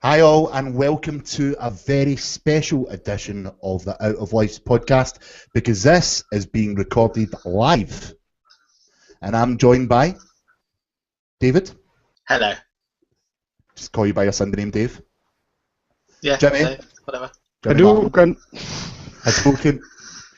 Hi all, and welcome to a very special edition of the Out of Lives podcast, because this is being recorded live. And I'm joined by David. Hello. Just call you by your Sunday name, Dave. Yeah, Jimmy. hello. Whatever. Jimmy Martin. Had spoken.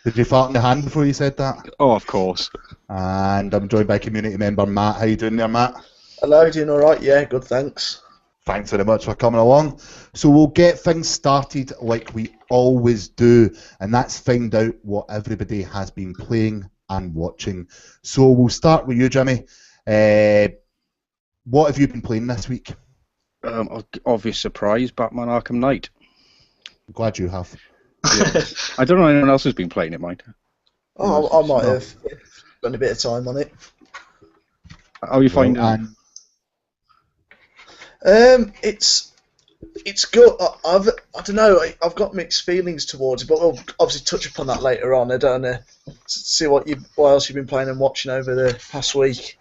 Did you fart in the hand before you said that? Oh, of course. And I'm joined by community member Matt. How you doing there, Matt? Hello, doing all right? Yeah, good, thanks. Thanks very much for coming along. So we'll get things started like we always do, and that's find out what everybody has been playing and watching. So we'll start with you, Jimmy. What have you been playing this week? Obvious surprise, Batman Arkham Knight. I'm glad you have. Yeah. I don't know if anyone else has been playing it, mate. I might have spent a bit of time on it. How are you finding it? It's good. I don't know. I've got mixed feelings towards it, but we'll obviously touch upon that later on. I don't know. See what else you've been playing and watching over the past week.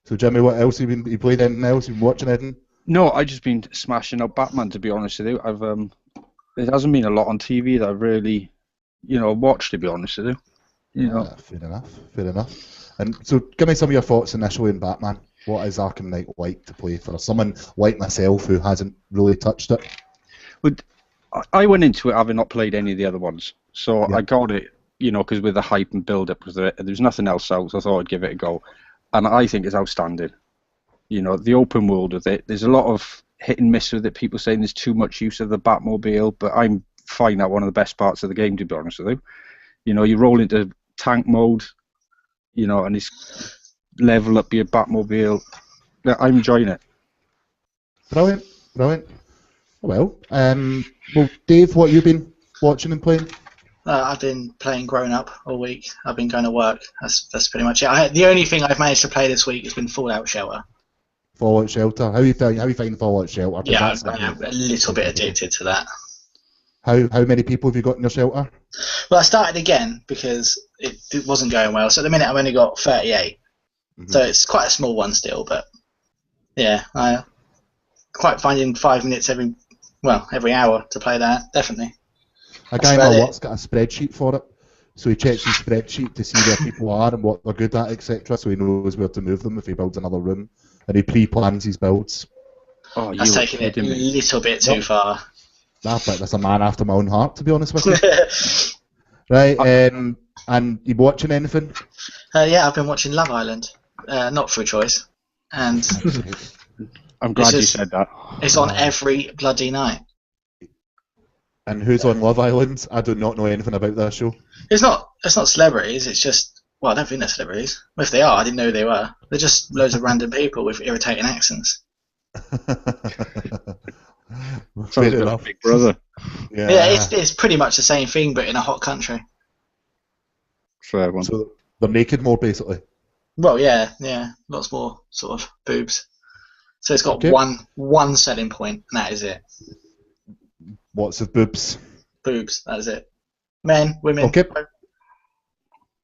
So, Jimmy, what else have you played? Anything else? You've been watching anything? No, I've just been smashing up Batman, to be honest with you. There hasn't been a lot on TV that I've really, watched, to be honest with you. Fair enough. And so, give me some of your thoughts initially on Batman. What is Arkham Knight like to play for someone like myself who hasn't really touched it? Well, I went into it having not played any of the other ones, so Yeah. I got it, because with the hype and build-up, because there's nothing else out, so I thought I'd give it a go. And I think it's outstanding. The open world with it, there's a lot of hit and miss with it, people saying there's too much use of the Batmobile, but I'm finding that one of the best parts of the game, to be honest with you. You roll into tank mode, and it's level up your Batmobile. I'm enjoying it. Brilliant. Well, Dave, what have you been watching and playing? I've been playing Grown Up all week. I've been going to work. That's pretty much it. The only thing I've managed to play this week has been Fallout Shelter. Fallout Shelter. How you find Fallout Shelter? Yeah, I'm a little bit addicted to that. How many people have you got in your shelter? Well, I started again because it wasn't going well. So at the minute I've only got 38. Mm-hmm. So it's quite a small one still, but yeah, I quite finding 5 minutes every hour to play that, definitely. A guy in my work's got a spreadsheet for it, so he checks his spreadsheet to see where people are and what they're good at, etc. So he knows where to move them if he builds another room, and he pre-plans his builds. Oh, that's taking it a little bit too far. That's a man after my own heart, to be honest with you. Right, and you watching anything? Yeah, I've been watching Love Island, not through choice, and I'm glad you said that. It's on every bloody night. And who's on Love Island? I do not know anything about that show. It's not celebrities. It's just, I don't think they're celebrities. If they are, I didn't know who they were. They're just loads of random people with irritating accents. Sounds like Big Brother. Yeah, it's pretty much the same thing, but in a hot country. Fair one. So they're naked more, basically. Well, yeah, lots more sort of boobs. So it's got one selling point, and that is it. Lots of boobs. Boobs, that is it. Men, women. Okay.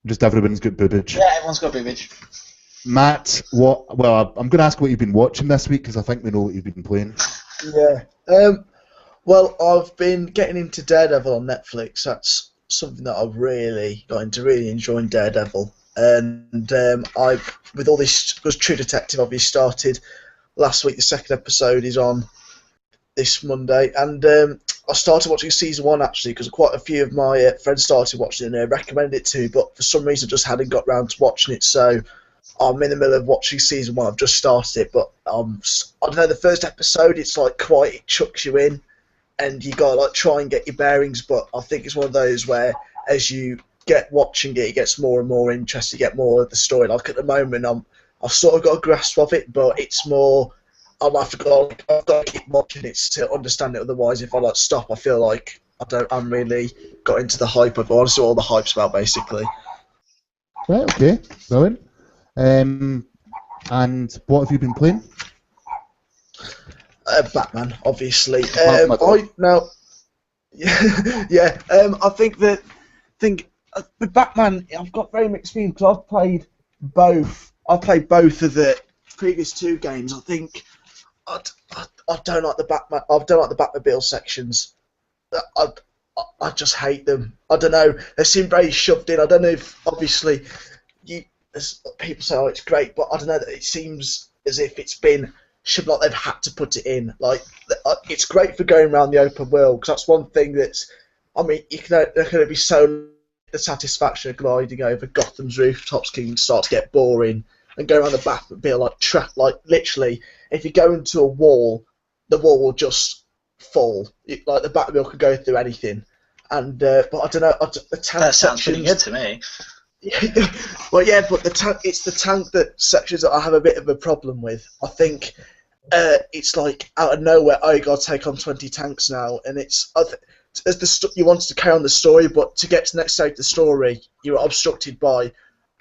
Just everyone's got boobage. Yeah, everyone's got boobage. Matt, I'm going to ask what you've been watching this week, because I think we know what you've been playing. Yeah. Well, I've been getting into Daredevil on Netflix. That's something that I've really got into, really enjoying Daredevil. And I've, with all this, because True Detective obviously started last week. The second episode is on this Monday, and I started watching season 1 actually because quite a few of my friends started watching it and recommended it to me, but for some reason I just hadn't got round to watching it, so I'm in the middle of watching season 1. I've just started it, but I don't know, the first episode, it's like it chucks you in, and you got to like try and get your bearings, but I think it's one of those where as you get watching it, it gets more and more interesting, you get more of the story. Like at the moment, I've sort of got a grasp of it, but it's more, I've got to keep watching it to understand it. Otherwise, if I stop, I feel like I'm really got into the hype of. I want to see what all the hype's about, basically. Right. Okay. Brilliant. And what have you been playing? Batman, obviously. Yeah. I think with Batman, I've got very mixed feelings because I've played both of the previous 2 games. I think I don't like the Batman. I don't like the Batmobile sections. I just hate them. I don't know. They seem very shoved in. I don't know if obviously as people say, oh, it's great, but I don't know. That it seems as if it's been shoved, like they've had to put it in. Like it's great for going around the open world because that's one thing that's. I mean, there can be so the satisfaction of gliding over Gotham's rooftops can start to get boring, and go around the Batmobile like literally, if you go into a wall, the wall will just fall. Like the Batmobile could go through anything, and but I don't know. The tank That sounds pretty good sections- to me. Well, yeah, but it's the tank sections that I have a bit of a problem with. I think it's like out of nowhere, oh, you got to take on 20 tanks now, and it's you wanted to carry on the story, but to get to the next stage of the story, you were obstructed by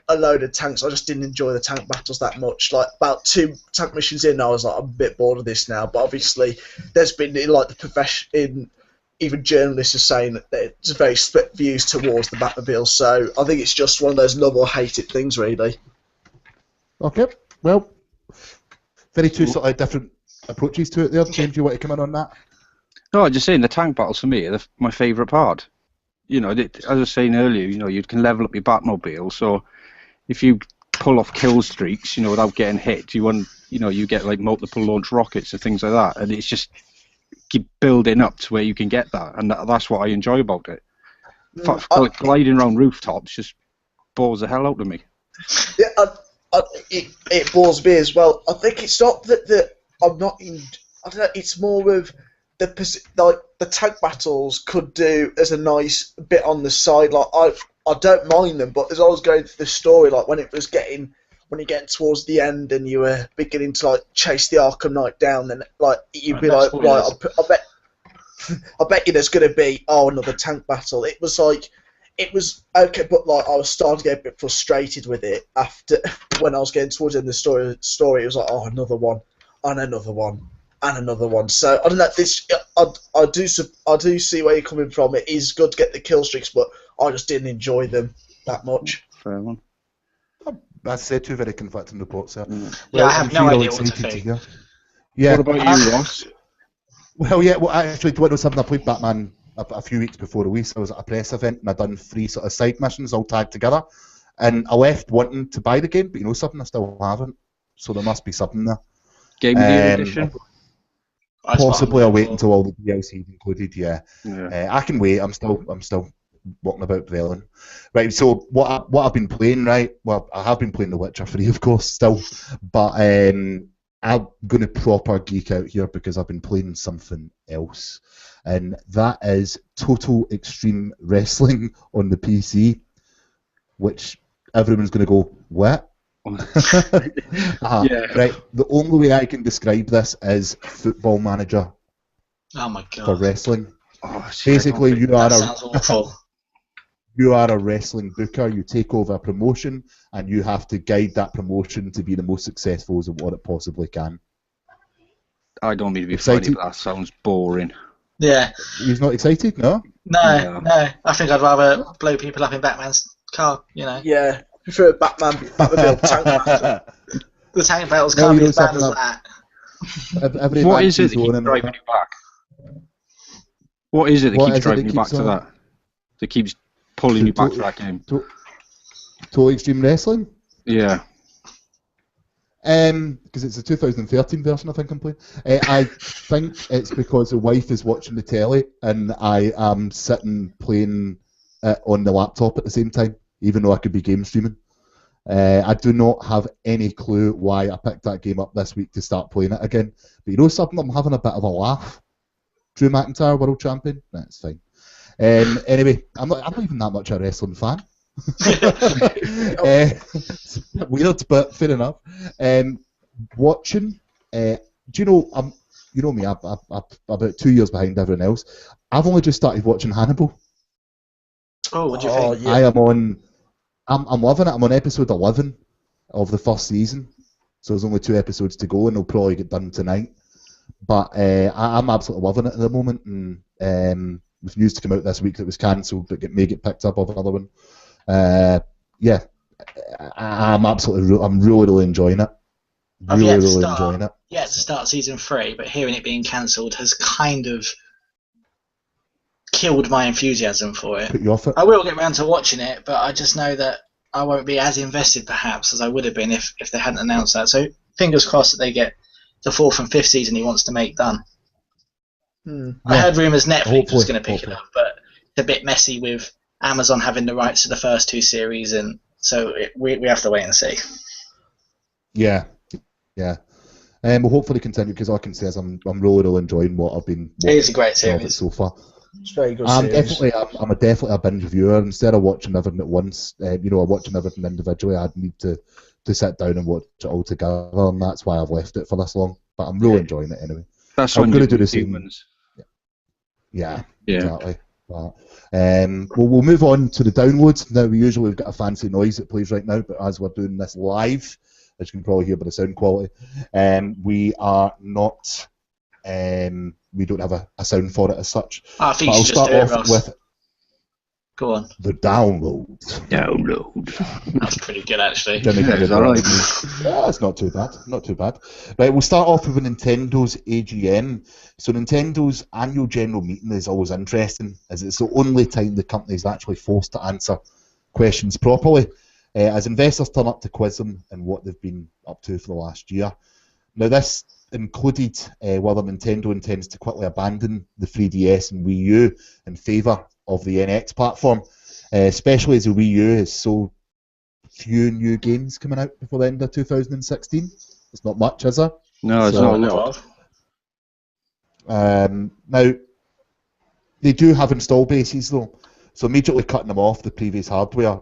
a load of tanks. I just didn't enjoy the tank battles that much. Like about 2 tank missions in, I was like, I'm a bit bored of this now. But obviously, there's been like the profession, even journalists are saying that there's very split views towards the Batmobile. So I think it's just one of those love or hate it things, really. Okay, well, very two sort of different approaches to it there. James, do you want to come in on that? No, I'm just saying the tank battles for me are my favourite part. You know, as I was saying earlier, you know, you can level up your Batmobile. So if you pull off kill streaks, you know, without getting hit, you get like multiple launch rockets and things like that, and it's just keep building up to where you can get that, and that's what I enjoy about it. Gliding around rooftops just bores the hell out of me. Yeah, it bores me as well. I think it's not that I'm not in. I don't know. It's more of the tank battles could do as a nice bit on the side. Like I don't mind them, but as I was going through the story, like when you're getting towards the end and you were beginning to like chase the Arkham Knight down, then like you'd be like, right, I bet you there's going to be another tank battle. It was okay, but like I was starting to get a bit frustrated with it after when I was getting towards the end of the story. It was like, another one, and another one, and another one. So I don't know. I do see where you're coming from. It is good to get the kill streaks, but I just didn't enjoy them that much. Fair one. That's said, 2 very conflicting reports there. Yeah, I have no you're idea what to excited think. hear. Yeah. What about you, Ross? Well, yeah. Well, actually, do you want to know something? I played Batman a few weeks before the release. I was at a press event and I done 3 sort of side missions all tagged together, and I left wanting to buy the game, but you know something, I still haven't. So there must be something there. Game of the Year edition? Possibly I'll wait until all the DLC is included. Yeah. Yeah. I can wait. I'm still walking about Velen. Right. So what I've been playing, right? Well, I have been playing The Witcher 3, of course, still, but I'm going to proper geek out here because I've been playing something else, and that is Total Extreme Wrestling on the PC, which everyone's going to go, what? Yeah. Right. The only way I can describe this is Football Manager Oh my god. for wrestling. Oh, see, Basically, That sounds awful. you are a wrestling booker. You take over a promotion, and you have to guide that promotion to be the most successful as what it possibly can. I don't mean to be Excited? funny, but that sounds boring. Yeah. He's not excited, no? No. I think I'd rather blow people up in Batman's car, you know. Yeah, prefer Batmobile tank battle. The tank battles Well, can't you be as know bad as something that. Every What match is it that he's keeps on driving and- you back? What is it that What keeps is it driving that you back keeps to on- that? That keeps pulling you back to that game? Total Extreme Wrestling? Yeah. Because it's a 2013 version, I think I'm playing. I think it's because the wife is watching the telly and I am sitting playing it on the laptop at the same time, even though I could be game streaming. I do not have any clue why I picked that game up this week to start playing it again. But you know something? I'm having a bit of a laugh. Drew McIntyre, world champion? That's fine. Anyway, I'm not even that much a wrestling fan. It's weird, but fair enough. Watching, do you know? You know me. I'm about 2 years behind everyone else. I've only just started watching Hannibal. Oh, what do you think? Yeah. I am on. I'm loving it. I'm on episode 11 of the first season, so there's only 2 episodes to go, and they'll probably get done tonight. But I'm absolutely loving it at the moment, and with news to come out this week that it was cancelled, but may get picked up of another one. Yeah, I'm really enjoying it. I've Really, yet to really start. enjoying it. Yet to start season 3, but hearing it being cancelled has kind of killed my enthusiasm for it. Put you off it. I will get round to watching it, but I just know that I won't be as invested perhaps as I would have been if they hadn't announced that. So fingers crossed that they get the 4th and 5th season he wants to make done. I heard rumours Netflix was going to pick it up, but it's a bit messy with Amazon having the rights to the first 2 series, and so we have to wait and see. Yeah. We'll hopefully continue, because all I can say is I'm really enjoying what I've been watching. It is a great series so far. It's very good. I'm definitely a binge viewer. Instead of watching everything at once, watching everything individually, I'd need to sit down and watch it all together, and that's why I've left it for this long. But I'm really enjoying it anyway. That's I'm when going to you do the same. humans. Yeah, exactly. But, we'll move on to the downloads. Now, we've got a fancy noise that plays right now, but as we're doing this live, as you can probably hear by the sound quality, we are not, we don't have a sound for it as such. I think I'll you should just start do it, off Ross. with Go on. the download. That's pretty good, actually. It's all right. Yeah, it's not too bad. Not too bad. Right, we'll start off with Nintendo's AGM. So Nintendo's annual general meeting is always interesting, as it's the only time the company is actually forced to answer questions properly, as investors turn up to quiz them and what they've been up to for the last year. Now, this included whether Nintendo intends to quickly abandon the 3DS and Wii U in favour of the NX platform, especially as the Wii U has so few new games coming out before the end of 2016. It's not much, is there? No, it's So- not a know lot. of. Now, they do have install bases though, so immediately cutting them off the previous hardware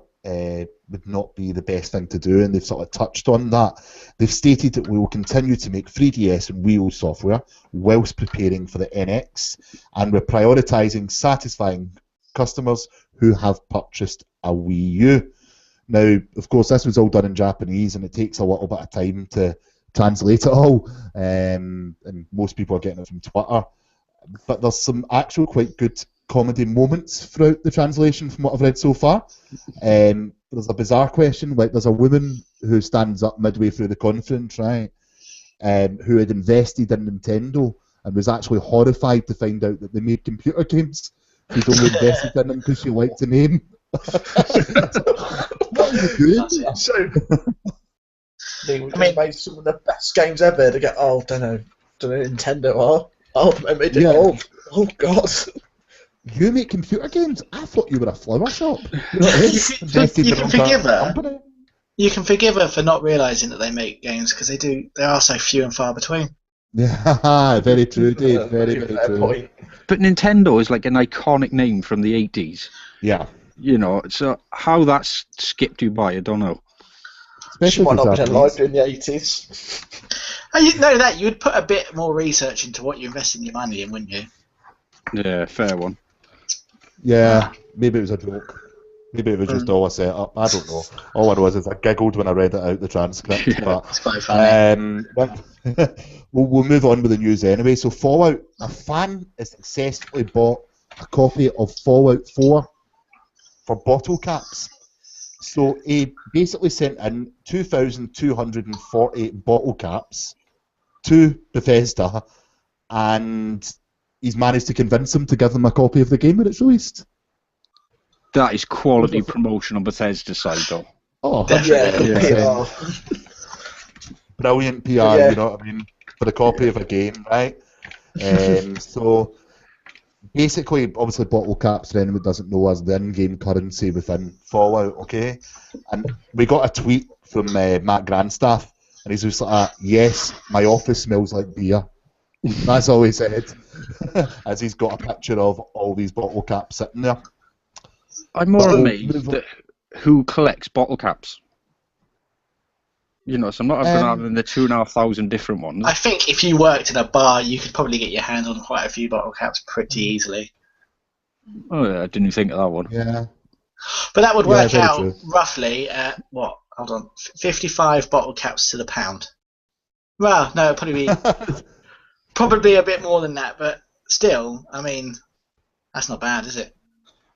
would not be the best thing to do, and they've sort of touched on that. They've stated that we will continue to make 3DS and Wii U software whilst preparing for the NX, and we're prioritising satisfying customers who have purchased a Wii U. Now, of course, this was all done in Japanese, and it takes a little bit of time to translate it all, and most people are getting it from Twitter. But there's some actual quite good comedy moments throughout the translation from what I've read so far. There's a bizarre question, like there's a woman who stands up midway through the conference, right, who had invested in Nintendo and was actually horrified to find out that they made computer games. She'd only invested in them because she liked the name. What are you doing? So, they made some of the best games ever. They go, oh, don't know Nintendo are. Oh, they made it. Yeah. Oh, God. You make computer games? I thought you were a flower shop. You can forgive her. Company. You can forgive her for not realising that they make games, because they are so few and far between. Yeah, very true, Dave. Very, very Fair true. point. But Nintendo is like an iconic name from the 80s. Yeah. You know, so how that's skipped you by, I don't know. She Especially might for not have been Japanese. alive during the 80s. Oh, you know that you'd put a bit more research into what you invested your money in, wouldn't you? Yeah, fair one. Yeah, maybe it was a joke. Maybe it was just all a setup. I don't know. All I know is I giggled when I read it out the transcript. But It's quite funny. we'll move on with the news anyway. So Fallout, a fan has successfully bought a copy of Fallout 4 for bottle caps. So he basically sent in 2,248 bottle caps to Bethesda, and he's managed to convince them to give them a copy of the game when it's released. That is quality promotion on Bethesda's side, though. Oh, Definitely. Yeah, 100%. Brilliant PR, Yeah. you know what I mean, for a copy of a game, right? So basically, obviously, bottle caps, for anyone who doesn't know, is the in-game currency within Fallout, okay? And we got a tweet from Matt Grandstaff, and he's just like, yes, my office smells like beer. That's all he said, as he's got a picture of all these bottle caps sitting there. I'm more But amazed at who collects bottle caps. You know, so I'm not going to have the 2,500 different ones. I think if you worked in a bar, you could probably get your hands on quite a few bottle caps pretty easily. Oh, yeah, I didn't think of that one. Yeah. But that would Yeah, work very out true. roughly at, 55 bottle caps to the pound. Well, no, it'd probably be probably a bit more than that, but still, I mean, that's not bad, is it?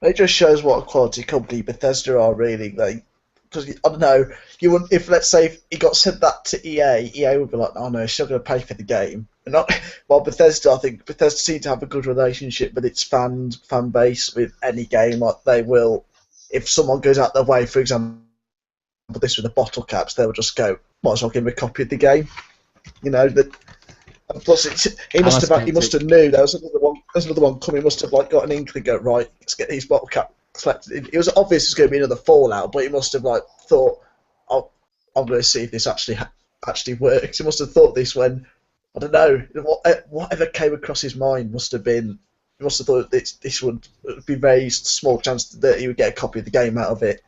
It just shows what a quality company Bethesda are, really. because I don't know, you would if let's say if he got sent that to EA would be like, oh no, she's not going to pay for the game. And not, well, Bethesda, I think Bethesda seem to have a good relationship with its fan base with any game. Like they will, if someone goes out their way, for example, this with the bottle caps, they will just go, might as well give him a copy of the game. You know that. And plus, he must have knew there was another one coming. He must have like got an inkling. Go right, let's get these bottle caps collected. It was obvious it was going to be another Fallout, but he must have like thought, "Oh, I'm going to see if this actually works." He must have thought this when I don't know whatever came across his mind must have been. He must have thought this would be very small chance that he would get a copy of the game out of it.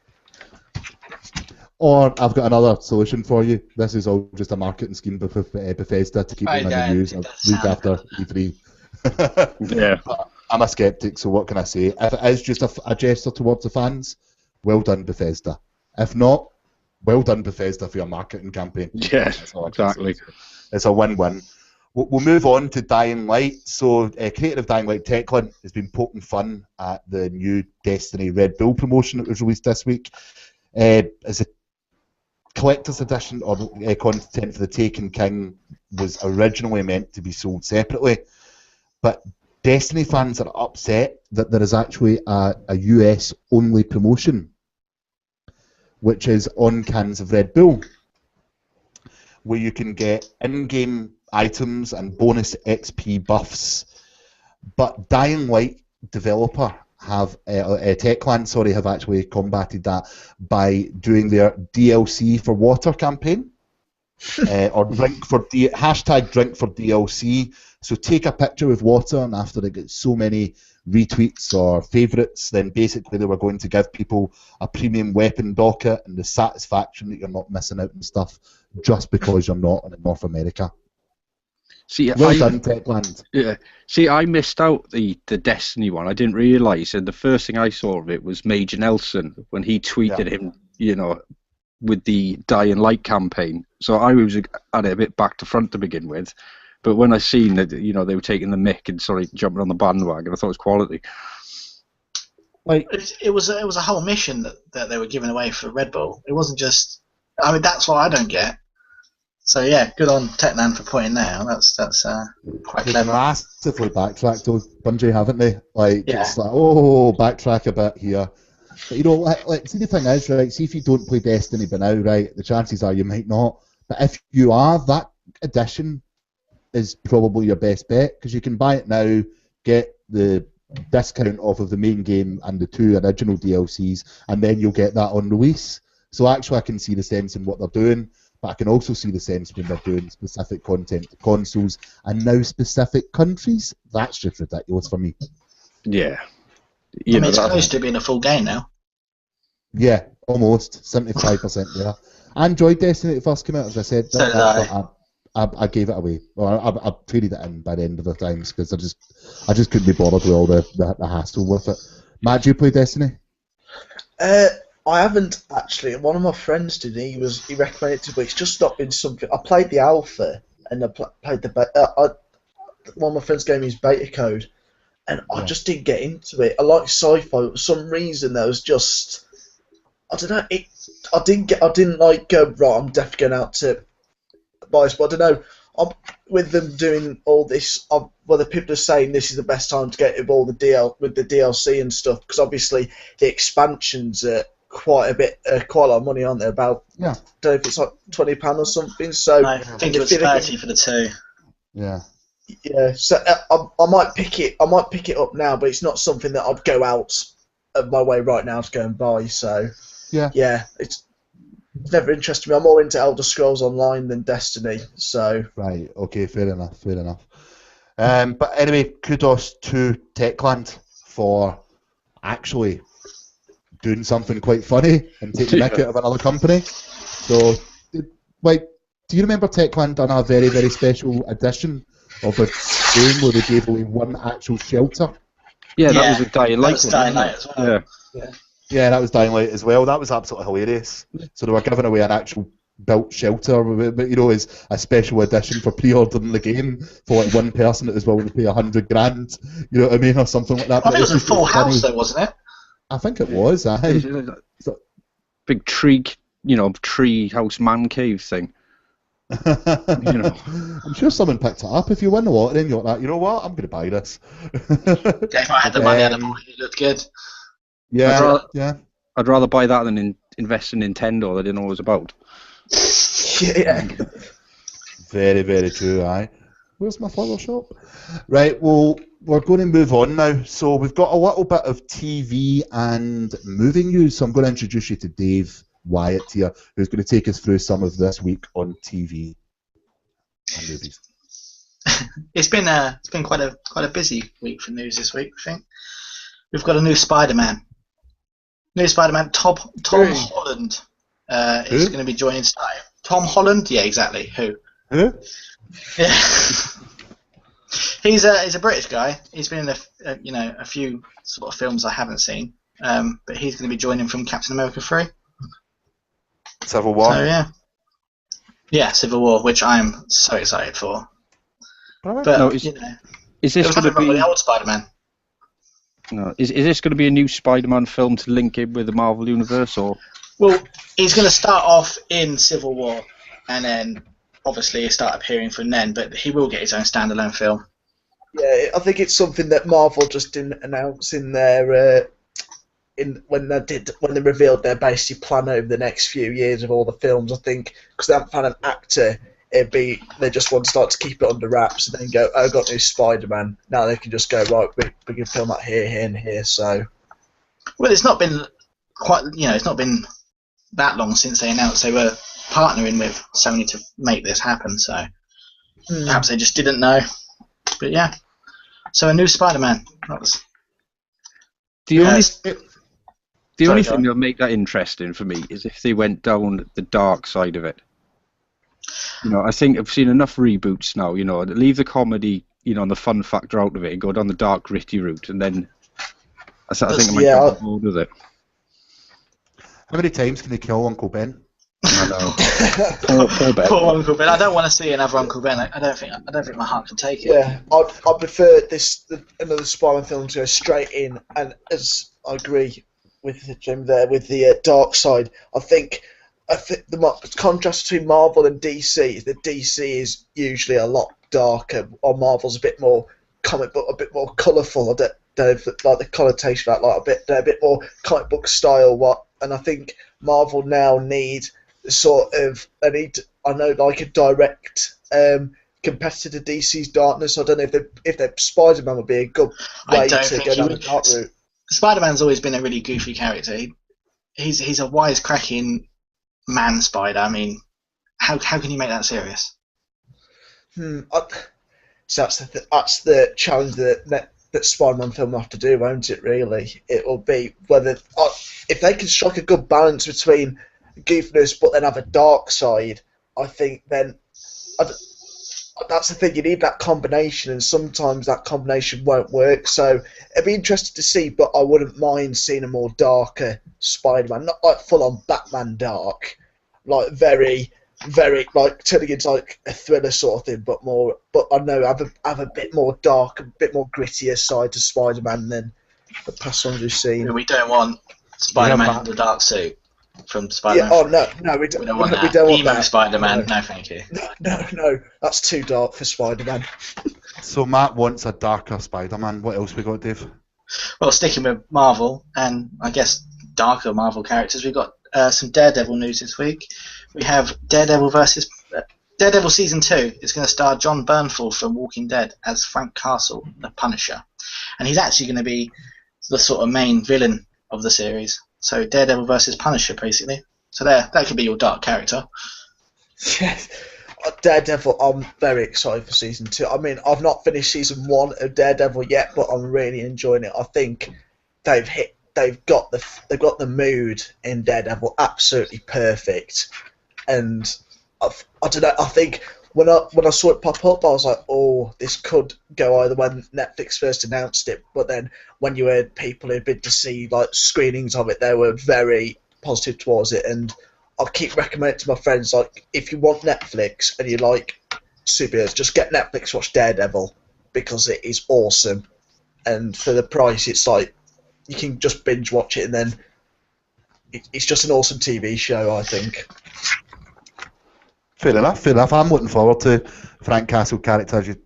Or I've got another solution for you. This is all just a marketing scheme by Bethesda to keep them in the news week after E3. Yeah. But I'm a skeptic, so what can I say? If it is just a gesture towards the fans, well done, Bethesda. If not, well done, Bethesda, for your marketing campaign. Yeah, exactly. It's a win-win. We'll move on to Dying Light. So, creative Dying Light Techland has been poking fun at the new Destiny Red Bull promotion that was released this week. As a collector's edition or content for the Taken King was originally meant to be sold separately, but Destiny fans are upset that there is actually a US only promotion, which is on cans of Red Bull, where you can get in-game items and bonus XP buffs. But Dying Light developer Techland have actually combated that by doing their DLC for water campaign, or drink for DLC. So take a picture with water, and after it gets so many retweets or favourites, then basically they were going to give people a premium weapon docket and the satisfaction that you're not missing out on stuff just because you're not in North America. See, well done, Techland. Yeah. See, I missed out the Destiny one. I didn't realise, and the first thing I saw of it was Major Nelson when he tweeted him, with the Dying Light campaign. So I was at it a bit back to front to begin with, but when I seen that, they were taking the mick and jumping on the bandwagon, I thought it was quality. Like it was a whole mission that they were giving away for Red Bull. It wasn't just. I mean, that's what I don't get. So yeah, good on Techland for pointing that out. That's quite clever. They've massively backtracked those Bungie, haven't they? It's like, backtrack a bit here. But see, the thing is, right? See, if you don't play Destiny by now, right, the chances are you might not. But if you are, that edition is probably your best bet because you can buy it now, get the discount off of the main game and the 2 original DLCs, and then you'll get that on release. So actually, I can see the sense in what they're doing. But I can also see the sense when they're doing specific content to consoles and now specific countries. That's just ridiculous for me. Yeah. It's close to being a full game now. Yeah, almost. 75% there. I enjoyed Destiny when it first came out, as I said. So did I. I gave it away. Well, I traded it in by the end of the times because I just couldn't be bothered with all the hassle with it. Matt, do you play Destiny? I haven't actually. One of my friends did. He recommended it to me. But it's just not been something. I played the alpha and I played the one of my friends gave me his beta code, and I just didn't get into it. I like sci-fi. For some reason, there was just I don't know. I didn't like go right. I'm definitely going out to buy this, but I don't know. With them doing all this, the people are saying this is the best time to get it with all the DLC and stuff because obviously the expansions are quite a lot of money, aren't they? About I don't know if it's like £20 or something. So I think it was 30 for the 2. Yeah. Yeah. So I might pick it. I might pick it up now, but it's not something that I'd go out of my way right now to go and buy. So yeah, it's never interested me. I'm more into Elder Scrolls Online than Destiny. So right. Okay. Fair enough. But anyway, kudos to Techland for actually doing something quite funny and taking the mick out of another company. So, do you remember Techland done a very, very special edition of a game where they gave away one actual shelter? Yeah, that was a Dying Light. That was Dying Light as well. Yeah, that was Dying Light as well. That was absolutely hilarious. So they were giving away an actual built shelter, but as a special edition for pre-ordering the game for one person that was willing to pay $100,000. You know what I mean, or something like that. I think it was a full house, though, wasn't it? I think it was. big tree, tree house man cave thing. I'm sure someone picked it up. If you win the lottery and you're like, you know what, I'm going to buy this. Yeah, if I had the money, I'd have bought it. It looked good. Yeah, I'd rather buy that than invest in Nintendo that I didn't know what it was about. Yeah. Very, very true, aye. Where's my flower shop? Right, well, we're going to move on now. So we've got a little bit of TV and movie news. So I'm going to introduce you to Dave Wyatt here, who's going to take us through some of this week on TV and movies. It's been quite a busy week for news this week. I think we've got a new Spider-Man. Tom Holland is going to be joining. Tom Holland, yeah, exactly. Who? Yeah. He's a British guy. He's been in a few sort of films I haven't seen. But he's going to be joining from Captain America 3. Civil War. So yeah, Civil War, which I'm so excited for. Right. But No, is this going to be the old Spider-Man? No, is this going to be a new Spider-Man film to link in with the Marvel Universe, or? Well, he's going to start off in Civil War, and then obviously start appearing from then. But he will get his own standalone film. Yeah, I think it's something that Marvel just didn't announce in their when they revealed their basic plan over the next few years of all the films. I think because they haven't found an actor, they just want to start to keep it under wraps and then go, oh, I've got new Spider-Man. Now they can just go, right, we can film that here, and here. So, well, it's not been it's not been that long since they announced they were partnering with Sony to make this happen. So perhaps they just didn't know. But yeah, so a new Spider-Man. The only thing that'll make that interesting for me is if they went down the dark side of it. I think I've seen enough reboots now. Leave the comedy, and the fun factor out of it and go down the dark, gritty route, and then I think I might get on board with it. How many times can they kill Uncle Ben? I know. Poor Ben. Poor Uncle Ben. I don't want to see another Uncle Ben. I don't think my heart can take it. Yeah, I prefer another Spider-Man film to go straight in, and as I agree with Jim there with the dark side, I think the contrast between Marvel and DC is that DC is usually a lot darker, or Marvel's a bit more comic book, a bit more colourful. I don't know if like the connotation of that, a bit more comic book style. And I think Marvel now need a direct competitor to DC's darkness. I don't know if Spider-Man would be a good way to go down the dark route. Spider-Man's always been a really goofy character. He's a wisecracking man spider. I mean, how can you make that serious? So that's the challenge that Spider-Man film will have to do, won't it? Really, it will be whether if they can strike a good balance between goofiness but then have a dark side. I think then that's the thing. You need that combination, and sometimes that combination won't work. So it'd be interesting to see, but I wouldn't mind seeing a more darker Spider-Man, not like full-on Batman dark, like very, very like turning into like a thriller sort of thing, but I know have a bit more dark, a bit more grittier side to Spider-Man than the past ones we've seen. We don't want Spider-Man in the dark suit from Spider-Man. Yeah, no, we don't want that. We don't want that. Spider-Man, no, thank you. No, that's too dark for Spider-Man. So Matt wants a darker Spider-Man. What else we got, Dave? Well, sticking with Marvel, and I guess darker Marvel characters, we've got some Daredevil news this week. We have Daredevil Season 2 is going to star John Bernthal from Walking Dead as Frank Castle, the Punisher. And he's actually going to be the sort of main villain of the series. So Daredevil versus Punisher, basically. So that could be your dark character. Yes. Daredevil, I'm very excited for Season 2. I mean, I've not finished Season 1 of Daredevil yet, but I'm really enjoying it. I think they've got the mood in Daredevil absolutely perfect. And I don't know, I think when I saw it pop up, I was like, oh, this could go either when Netflix first announced it, but then when you heard people who'd been to see like screenings of it, they were very positive towards it. And I keep recommending it to my friends, like, if you want Netflix and you like superheroes, just get Netflix, watch Daredevil, because it is awesome. And for the price, it's like you can just binge watch it and then it's just an awesome TV show, I think. Fair enough. I'm looking forward to Frank Castle character. As you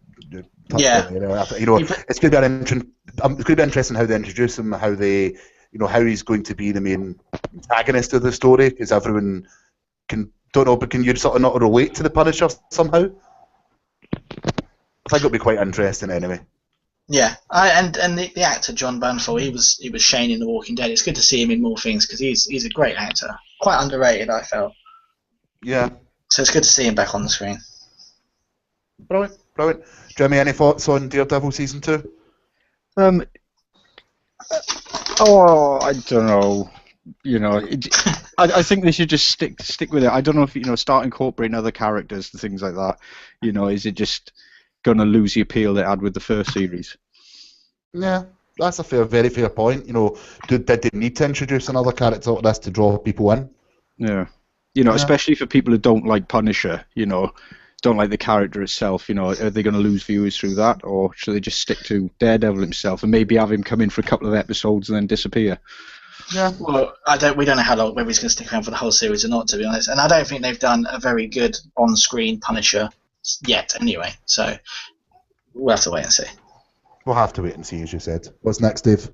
touched on, it's going to be it's going to be interesting how they introduce him, how they, how he's going to be the main antagonist of the story, because everyone but can you sort of not relate to the Punisher somehow? I think it'll be quite interesting anyway. Yeah, and the actor John Bernthal, he was Shane in The Walking Dead. It's good to see him in more things because he's a great actor, quite underrated, I felt. Yeah. So it's good to see him back on the screen. Brilliant. Jimmy, any thoughts on Daredevil season 2? I don't know. I think they should just stick with it. I don't know if start incorporating other characters and things like that. Is it just going to lose the appeal it had with the first series? Yeah, that's a very fair point. Did they need to introduce another character like this to draw people in? Yeah. Especially for people who don't like Punisher, don't like the character itself, are they going to lose viewers through that, or should they just stick to Daredevil himself and maybe have him come in for a couple of episodes and then disappear? Yeah. Well, we don't know how long, whether he's going to stick around for the whole series or not, to be honest. And I don't think they've done a very good on-screen Punisher yet, anyway. So we'll have to wait and see. We'll have to wait and see, as you said. What's next, Dave?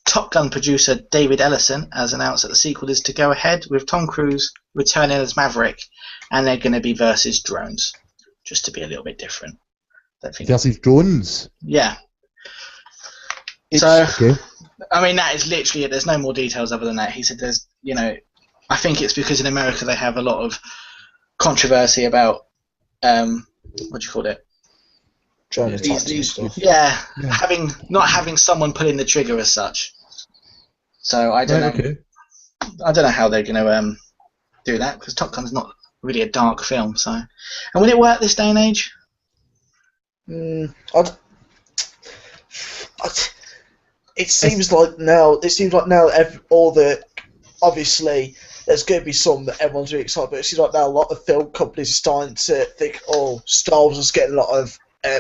Top Gun producer David Ellison has announced that the sequel is to go ahead with Tom Cruise returning as Maverick, and they're going to be versus drones, just to be a little bit different. Versus drones? Yeah. Okay. I mean, that is literally it. There's no more details other than that. He said there's, I think it's because in America they have a lot of controversy about, what do you call it? Drone attacks and stuff. Yeah, not having someone pulling the trigger as such. So I don't know. Okay. I don't know how they're going to do that, because Top Gun's not really a dark film. So, and will it work this day and age? It seems like now. Obviously there's going to be some that everyone's really excited about. It seems like now a lot of film companies are starting to think, Star Wars is getting a lot of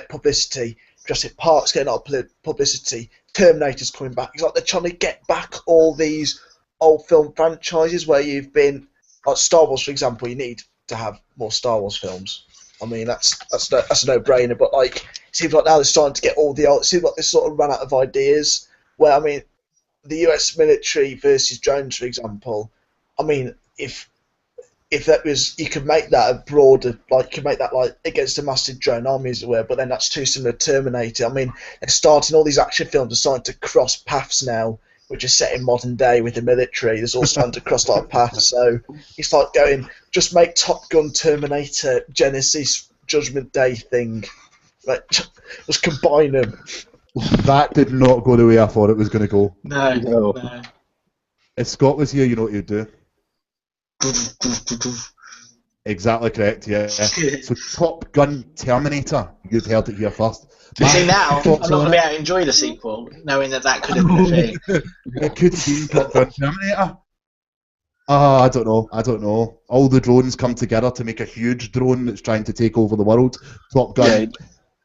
publicity. Jurassic Park's getting a lot of publicity. Terminator's coming back. It's like they're trying to get back all these old film franchises where you've been, like Star Wars, for example. You need to have more Star Wars films. I mean, that's a no-brainer. But it seems like now they're starting to get all the old. It seems like they sort of run out of ideas. Where, I mean, the US military versus drones, for example. I mean, if that was, you could make that a broader, you could make that against a massive drone army, as it were. But then that's too similar to Terminator. I mean, they're starting, all these action films are starting to cross paths now, which is set in modern day with the military. There's all starting to cross paths. So it's like going, just make Top Gun, Terminator, Genesis, Judgment Day thing. Just combine them. That did not go the way I thought it was going to go. No. If Scott was here, you know what he'd do. Exactly correct, yeah. So Top Gun Terminator, you've heard it here first. See, now I'm not going to be able to enjoy the sequel, knowing that could have been a thing. It could be Top Gun Terminator. I don't know. All the drones come together to make a huge drone that's trying to take over the world. Top Gun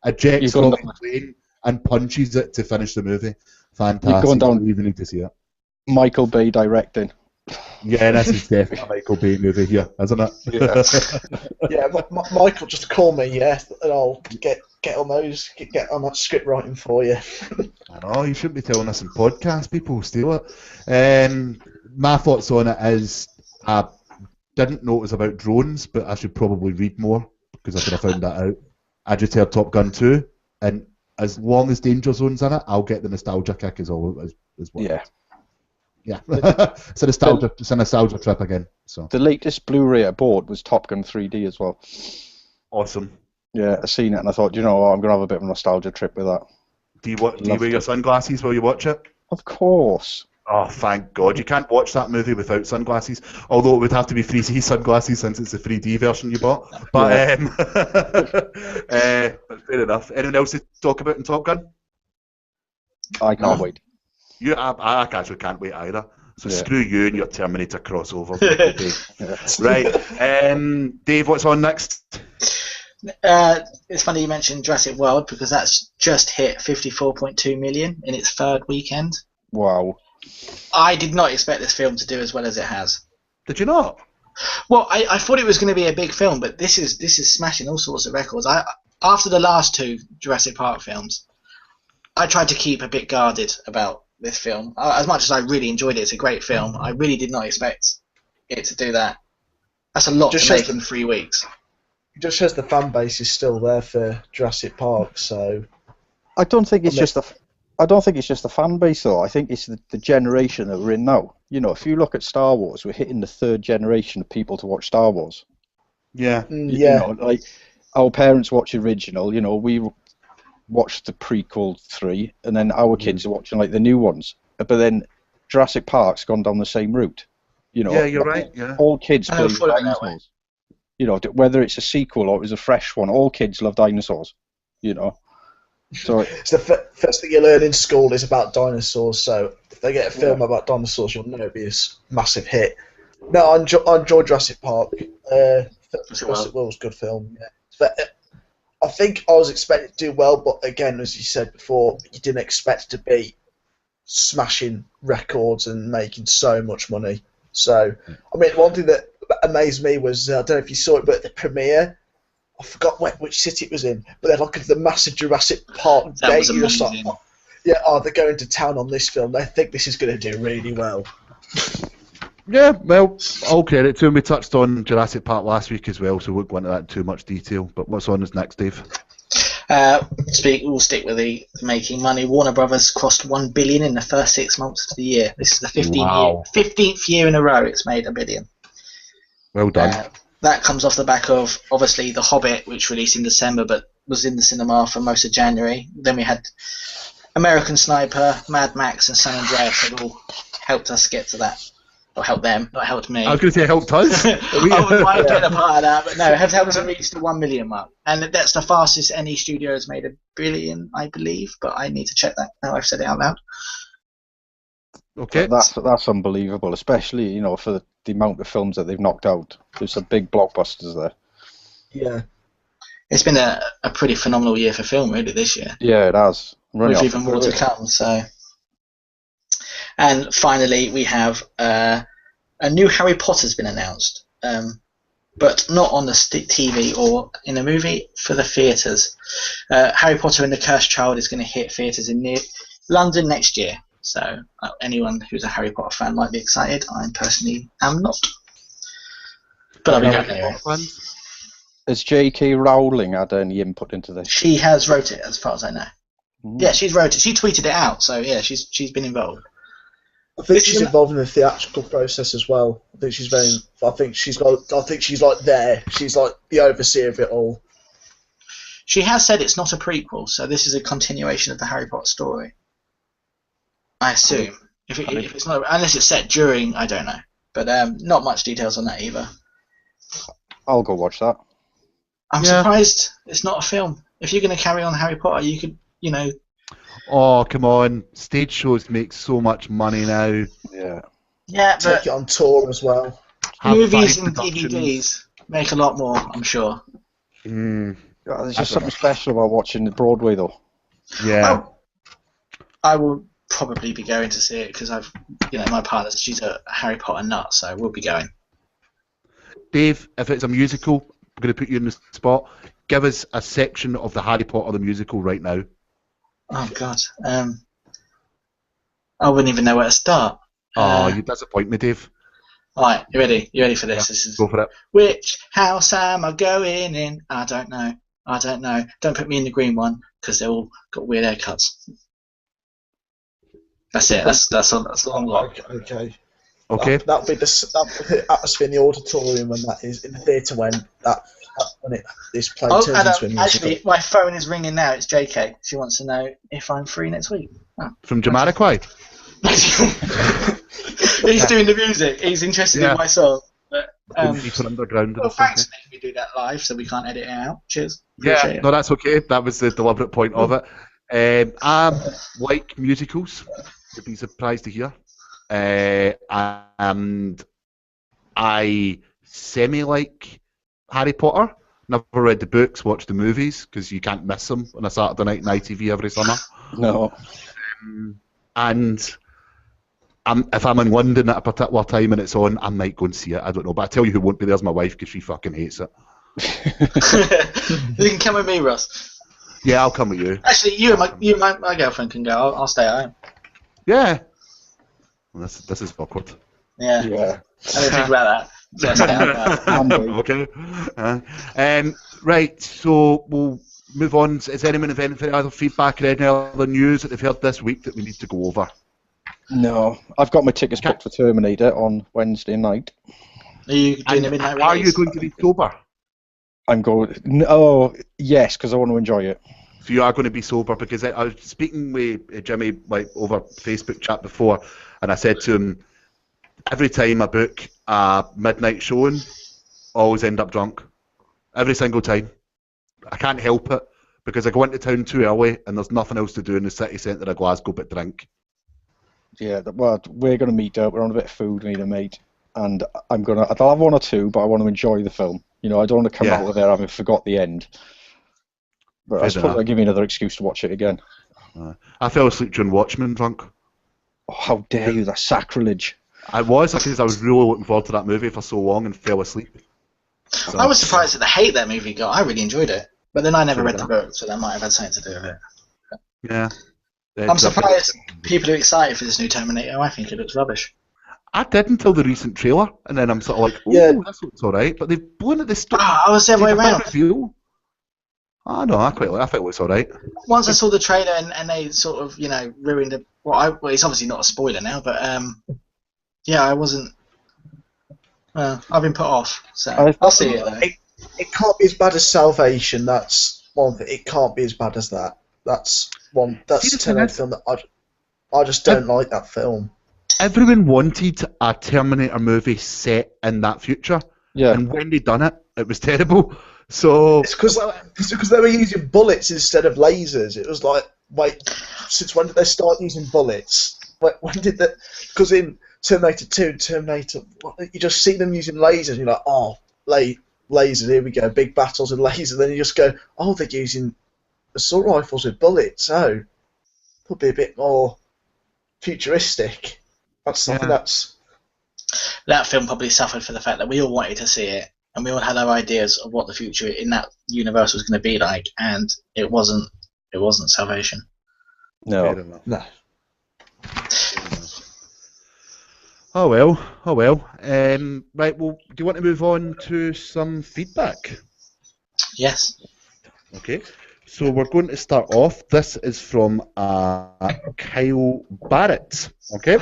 ejects from the plane and punches it to finish the movie. Fantastic. You're going down, you even need to see it. Michael Bay directing. Yeah, this is definitely a Michael Bay movie here, isn't it? Yeah, Michael, just call me, and I'll get on that script writing for you. I know, you shouldn't be telling us in podcasts, people will steal it. My thoughts on it is, I didn't know it was about drones, but I should probably read more, because I could have found that out. I just heard Top Gun 2, and as long as Danger Zone's in it, I'll get the nostalgia kick as well. Yeah. It's a nostalgia trip again. So the latest Blu-ray I bought was Top Gun 3D as well. Awesome. Yeah, I seen it and I thought, I'm going to have a bit of a nostalgia trip with that. Do you wear your sunglasses while you watch it? Of course. Oh, thank God. You can't watch that movie without sunglasses, although it would have to be 3D sunglasses since it's the 3D version you bought. But, but fair enough. Anyone else to talk about in Top Gun? I can't wait. I actually can't wait either. So screw you and your Terminator crossover. Right. Dave, what's on next? It's funny you mentioned Jurassic World, because that's just hit 54.2 million in its third weekend. Wow. I did not expect this film to do as well as it has. Did you not? Well, I thought it was going to be a big film, but this is smashing all sorts of records. After the last two Jurassic Park films, I tried to keep a bit guarded about this film. As much as I really enjoyed it, it's a great film. I really did not expect it to do that. That's a lot to make in 3 weeks. It just shows the fan base is still there for Jurassic Park. So I don't think it's just the fan base though. I think it's the generation that we're in now. You know, if you look at Star Wars, we're hitting the third generation of people to watch Star Wars. Yeah. You know, like our parents watch the original. You know, we watched the prequel 3, and then our kids are watching like the new ones. But then Jurassic Park's gone down the same route. You know, yeah, you're right. Yeah. All kids play dinosaurs. You know, whether it's a sequel or it was a fresh one, all kids love dinosaurs. You know. So it's the first thing you learn in school is about dinosaurs. So if they get a film about dinosaurs, you'll know it'll be a massive hit. No, I enjoy Jurassic Park. Jurassic World was a good film. Yeah. But I think I was expecting to do well, but again, as you said before, you didn't expect it to be smashing records and making so much money. So, I mean, one thing that amazed me was, I don't know if you saw it, but at the premiere, I forgot which city it was in, but they're like the massive Jurassic Park day. They're going to town on this film. They think this is going to do really well. Yeah, well, all credit to him. We touched on Jurassic Park last week as well, so we won't go into that in too much detail. But what's on us next, Dave? We'll stick with the making money. Warner Brothers crossed $1 billion in the first 6 months of the year. This is the 15th year in a row it's made $1 billion. Well done. That comes off the back of, obviously, The Hobbit, which released in December but was in the cinema for most of January. Then we had American Sniper, Mad Max, and San Andreas that all helped us get to that. Or helped them, not helped me. I was going to say helped us. I wouldn't mind getting a part of that, but no, it helped us reach the 1 million mark. And that's the fastest any studio has made $1 billion, I believe, but I need to check that now I've said it out loud. Okay. That's unbelievable, especially, you know, for the amount of films that they've knocked out. There's some big blockbusters there. Yeah. It's been a pretty phenomenal year for film, really, this year. Yeah, it has. With even more to come, so... And finally, we have a new Harry Potter's been announced, but not on the TV or in a movie, for the theatres. Harry Potter and the Cursed Child is going to hit theatres in London next year. So anyone who's a Harry Potter fan might be excited. I personally am not. But I'll be going anyway. Has J.K. Rowling had any input into this? She has wrote it, as far as I know. Yeah, she's wrote it. She tweeted it out, so yeah, she's been involved. I think she's involved in the theatrical process as well. I think she's like there. She's like the overseer of it all. She has said it's not a prequel, so this is a continuation of the Harry Potter story. I assume. If it's not, unless it's set during, I don't know. But not much details on that either. I'll go watch that. I'm surprised it's not a film. If you're going to carry on Harry Potter, you could, you know. Oh, come on. Stage shows make so much money now. Yeah. Yeah, but take it on tour as well. Movies and DVDs make a lot more, I'm sure. There's just something special about watching the Broadway, though. Yeah. I will probably be going to see it because my partner, she's a Harry Potter nut, so we'll be going. Dave, if it's a musical, I'm going to put you in the spot. Give us a section of the Harry Potter the musical right now. Oh God, I wouldn't even know where to start. You disappoint me, Dave. All right, you ready? You ready for this? Yeah, This is go for it. Which house am I going in? I don't know. Don't put me in the green one because they all got weird haircuts. That's it. That's all. That's the long one. Okay. That'll be the atmosphere in the auditorium when that is in the theatre when this play turns into a musical. Actually, my phone is ringing now. It's JK. She wants to know if I'm free next week. Oh. From Jamiroquai. He's doing the music. He's interested in my song. But, Underground. Well, thanks, Nick. We do that live, so we can't edit it out. Cheers. Yeah, no, that's okay. That was the deliberate point of it. I like musicals. You'd be surprised to hear. And I semi-like Harry Potter. Never read the books, watched the movies, because you can't miss them on a Saturday night on ITV every summer. No. And if I'm in London at a particular time and it's on, I might go and see it. I don't know, but I tell you who won't be there is my wife because she fucking hates it. You can come with me, Ross. Yeah, I'll come with you. Actually, you and my girlfriend can go. I'll stay at home. Yeah. Well, this is awkward. Yeah. Yeah. I didn't think about that. So I stay at home. Okay. Right, so we'll move on. Is anyone have any other feedback or any other news that they've heard this week that we need to go over? No, I've got my tickets booked for Terminator on Wednesday night. Are you doing a midnight release? Are you going to be sober? I'm going. Oh, yes, because I want to enjoy it. So you are going to be sober, because I was speaking with Jimmy over Facebook chat before, and I said to him, every time I book a midnight showing, I always end up drunk. Every single time. I can't help it, because I go into town too early and there's nothing else to do in the city centre of Glasgow but drink. Yeah, well, we're going to meet up. We're on a bit of food, me and a mate, and I'll have one or two, but I want to enjoy the film. I don't want to come out of there having forgot the end. But I suppose that'll give me another excuse to watch it again. I fell asleep during Watchmen drunk. Oh, how dare you, that's sacrilege. I was, because I was really looking forward to that movie for so long and fell asleep. So, I was surprised at the hate that movie got. I really enjoyed it. But then I never read the book, so that might have had something to do with it. Yeah. I'm surprised people are excited for this new Terminator. I think it looks rubbish. I did until the recent trailer, and then I'm sort of like, oh, Yeah. this looks alright, but they've blown at the start. I was the other way around. No, I thought it looks alright. Once I saw the trailer and they sort of, ruined it. Well, it's obviously not a spoiler now, but yeah, I wasn't. I've been put off, so I'll see it though. It can't be as bad as Salvation. That's one thing. It can't be as bad as that. That's one. That's a Terminator film that I just don't like that film. Everyone wanted a Terminator movie set in that future, and when they done it, it was terrible. So it's because they were using bullets instead of lasers. It was like, wait, since when did they start using bullets? When did that? Because in Terminator 2, you just see them using lasers, and you're like, oh, lasers, here we go, big battles with lasers. Then you just go, oh, they're using assault rifles with bullets. Oh, it'll be a bit more futuristic. That's something that film probably suffered for the fact that we all wanted to see it, and we all had our ideas of what the future in that universe was going to be like, and it wasn't Salvation. No. Oh well. Right, well, do you want to move on to some feedback? Yes. Okay, so we're going to start off. This is from Kyle Barrett. Okay,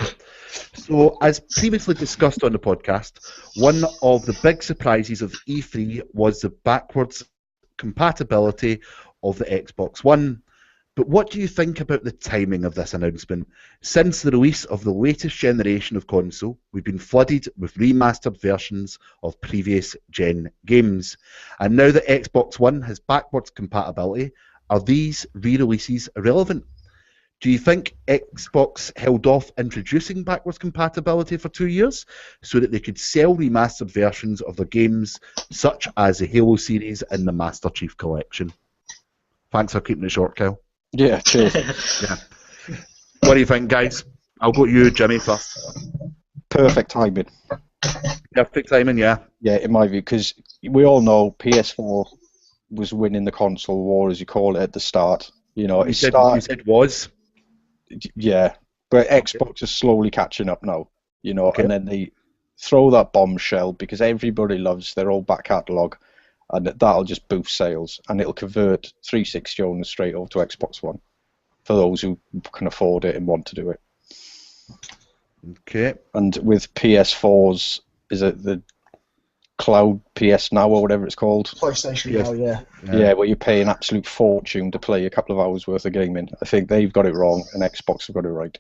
so as previously discussed on the podcast, one of the big surprises of E3 was the backwards compatibility of the Xbox One. But what do you think about the timing of this announcement? Since the release of the latest generation of console, we've been flooded with remastered versions of previous gen games. And now that Xbox One has backwards compatibility, are these re-releases irrelevant? Do you think Xbox held off introducing backwards compatibility for 2 years so that they could sell remastered versions of their games, such as the Halo series and the Master Chief Collection? Thanks for keeping it short, Kyle. Yeah, cheers. Yeah. What do you think, guys? I'll go to you, Jimmy, first. Perfect timing. Perfect timing, yeah. Yeah, in my view, because we all know PS4 was winning the console war, as you call it, at the start. You said was. Yeah, but Xbox is slowly catching up now. And then they throw that bombshell because everybody loves their old back catalogue, and that'll just boost sales, and it'll convert 360 owners straight over to Xbox One for those who can afford it and want to do it. Okay. And with PS4s, is it the Cloud PS Now or whatever it's called? PlayStation Now, yeah. Yeah, where you pay an absolute fortune to play a couple of hours worth of gaming. I think they've got it wrong, and Xbox have got it right.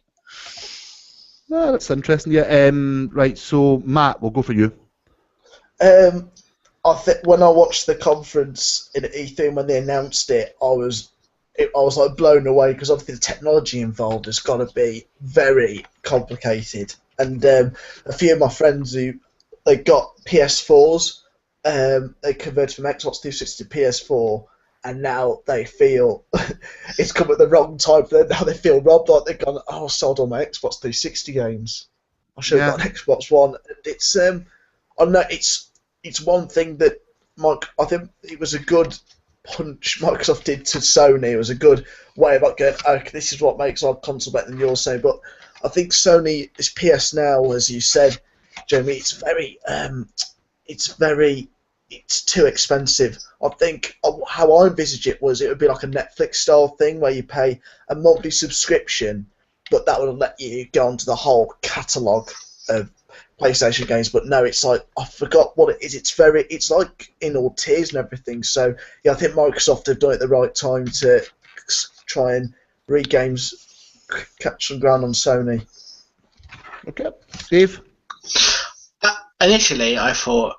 No, that's interesting. Yeah. Right. So Matt, we'll go for you. I think when I watched the conference in E3 when they announced it, I was like blown away because obviously the technology involved has got to be very complicated. And a few of my friends who they got PS4s, they converted from Xbox 360 to PS4, and now they feel it's come at the wrong time for them. Now they feel robbed, like they've gone, oh, I sold all my Xbox 360 games. I should have got an Xbox One. And it's I know it's one thing that I think it was a good punch Microsoft did to Sony. It was a good way of like going, okay, this is what makes our console better than yours. Say, but I think Sony is PS Now, as you said, Jamie. It's too expensive. I think how I envisage it was it would be like a Netflix style thing where you pay a monthly subscription, but that would let you go onto the whole catalogue of PlayStation games. But no, it's like I forgot what it is. It's like in all tiers and everything. So yeah, I think Microsoft have done it at the right time to try and catch some ground on Sony. Okay, Steve. Initially, I thought,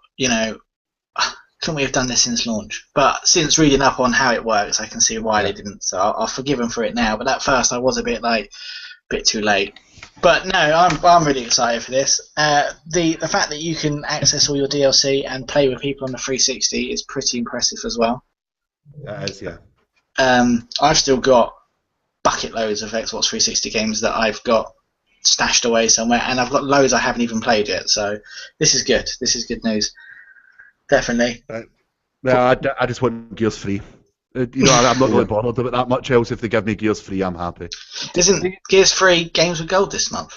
couldn't we have done this since launch? But since reading up on how it works, I can see why they didn't. So I'll forgive them for it now. But at first, I was a bit too late. But no, I'm really excited for this. The fact that you can access all your DLC and play with people on the 360 is pretty impressive as well. That is, yeah. I've still got bucket loads of Xbox 360 games that I've got stashed away somewhere, and I've got loads I haven't even played yet. So this is good. This is good news. Definitely. Right. Yeah, I just want Gears free. I'm not really bothered about that much else. If they give me Gears free, I'm happy. Isn't Gears free Games with Gold this month?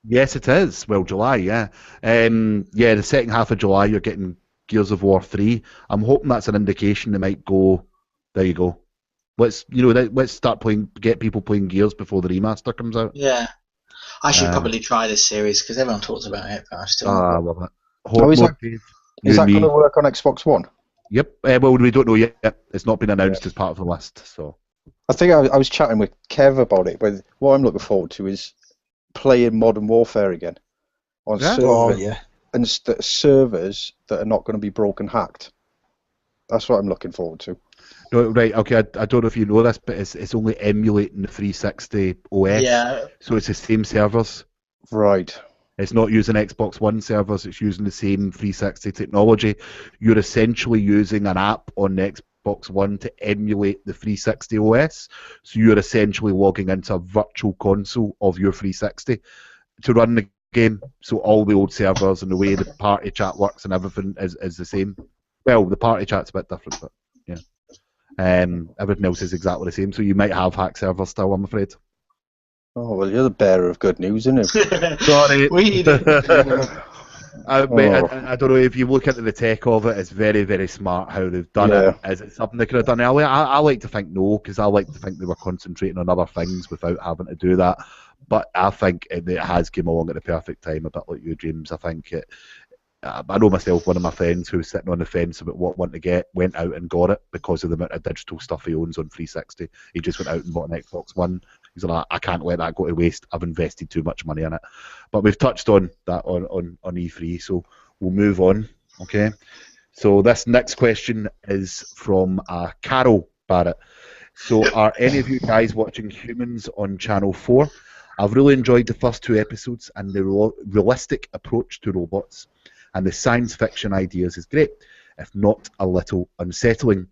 Yes, it is. Well, July, yeah. The second half of July, you're getting Gears of War 3. I'm hoping that's an indication they might go, there you go. Let's start get people playing Gears before the remaster comes out. Yeah. I should probably try this series because everyone talks about it, but I still. I love it. Is that going to work on Xbox One? Yep. Well, we don't know yet. It's not been announced as part of the list. So. I think I was chatting with Kev about it. But what I'm looking forward to is playing Modern Warfare again on servers and servers that are not going to be broken hacked. That's what I'm looking forward to. No, right, okay, I don't know if you know this, but it's only emulating the 360 OS. Yeah. So it's the same servers. Right. It's not using Xbox One servers, it's using the same 360 technology. You're essentially using an app on the Xbox One to emulate the 360 OS. So you're essentially logging into a virtual console of your 360 to run the game. So all the old servers and the way the party chat works and everything is the same. Well, the party chat's a bit different, but yeah. Everything else is exactly the same. So you might have hack servers still, I'm afraid. Oh, well, you're the bearer of good news, isn't it? Sorry. We need it. I don't know, if you look into the tech of it, it's very, very smart how they've done it. Is it something they could have done earlier? I like to think no, because I like to think they were concentrating on other things without having to do that. But I think it has come along at the perfect time, a bit like you, James. I think I know myself, one of my friends who was sitting on the fence about what one to get, went out and got it because of the amount of digital stuff he owns on 360. He just went out and bought an Xbox One. He's like, I can't let that go to waste. I've invested too much money in it. But we've touched on that on E3, so we'll move on. Okay. So this next question is from Carol Barrett. So are any of you guys watching Humans on Channel 4? I've really enjoyed the first 2 episodes, and the realistic approach to robots and the science fiction ideas is great, if not a little unsettling.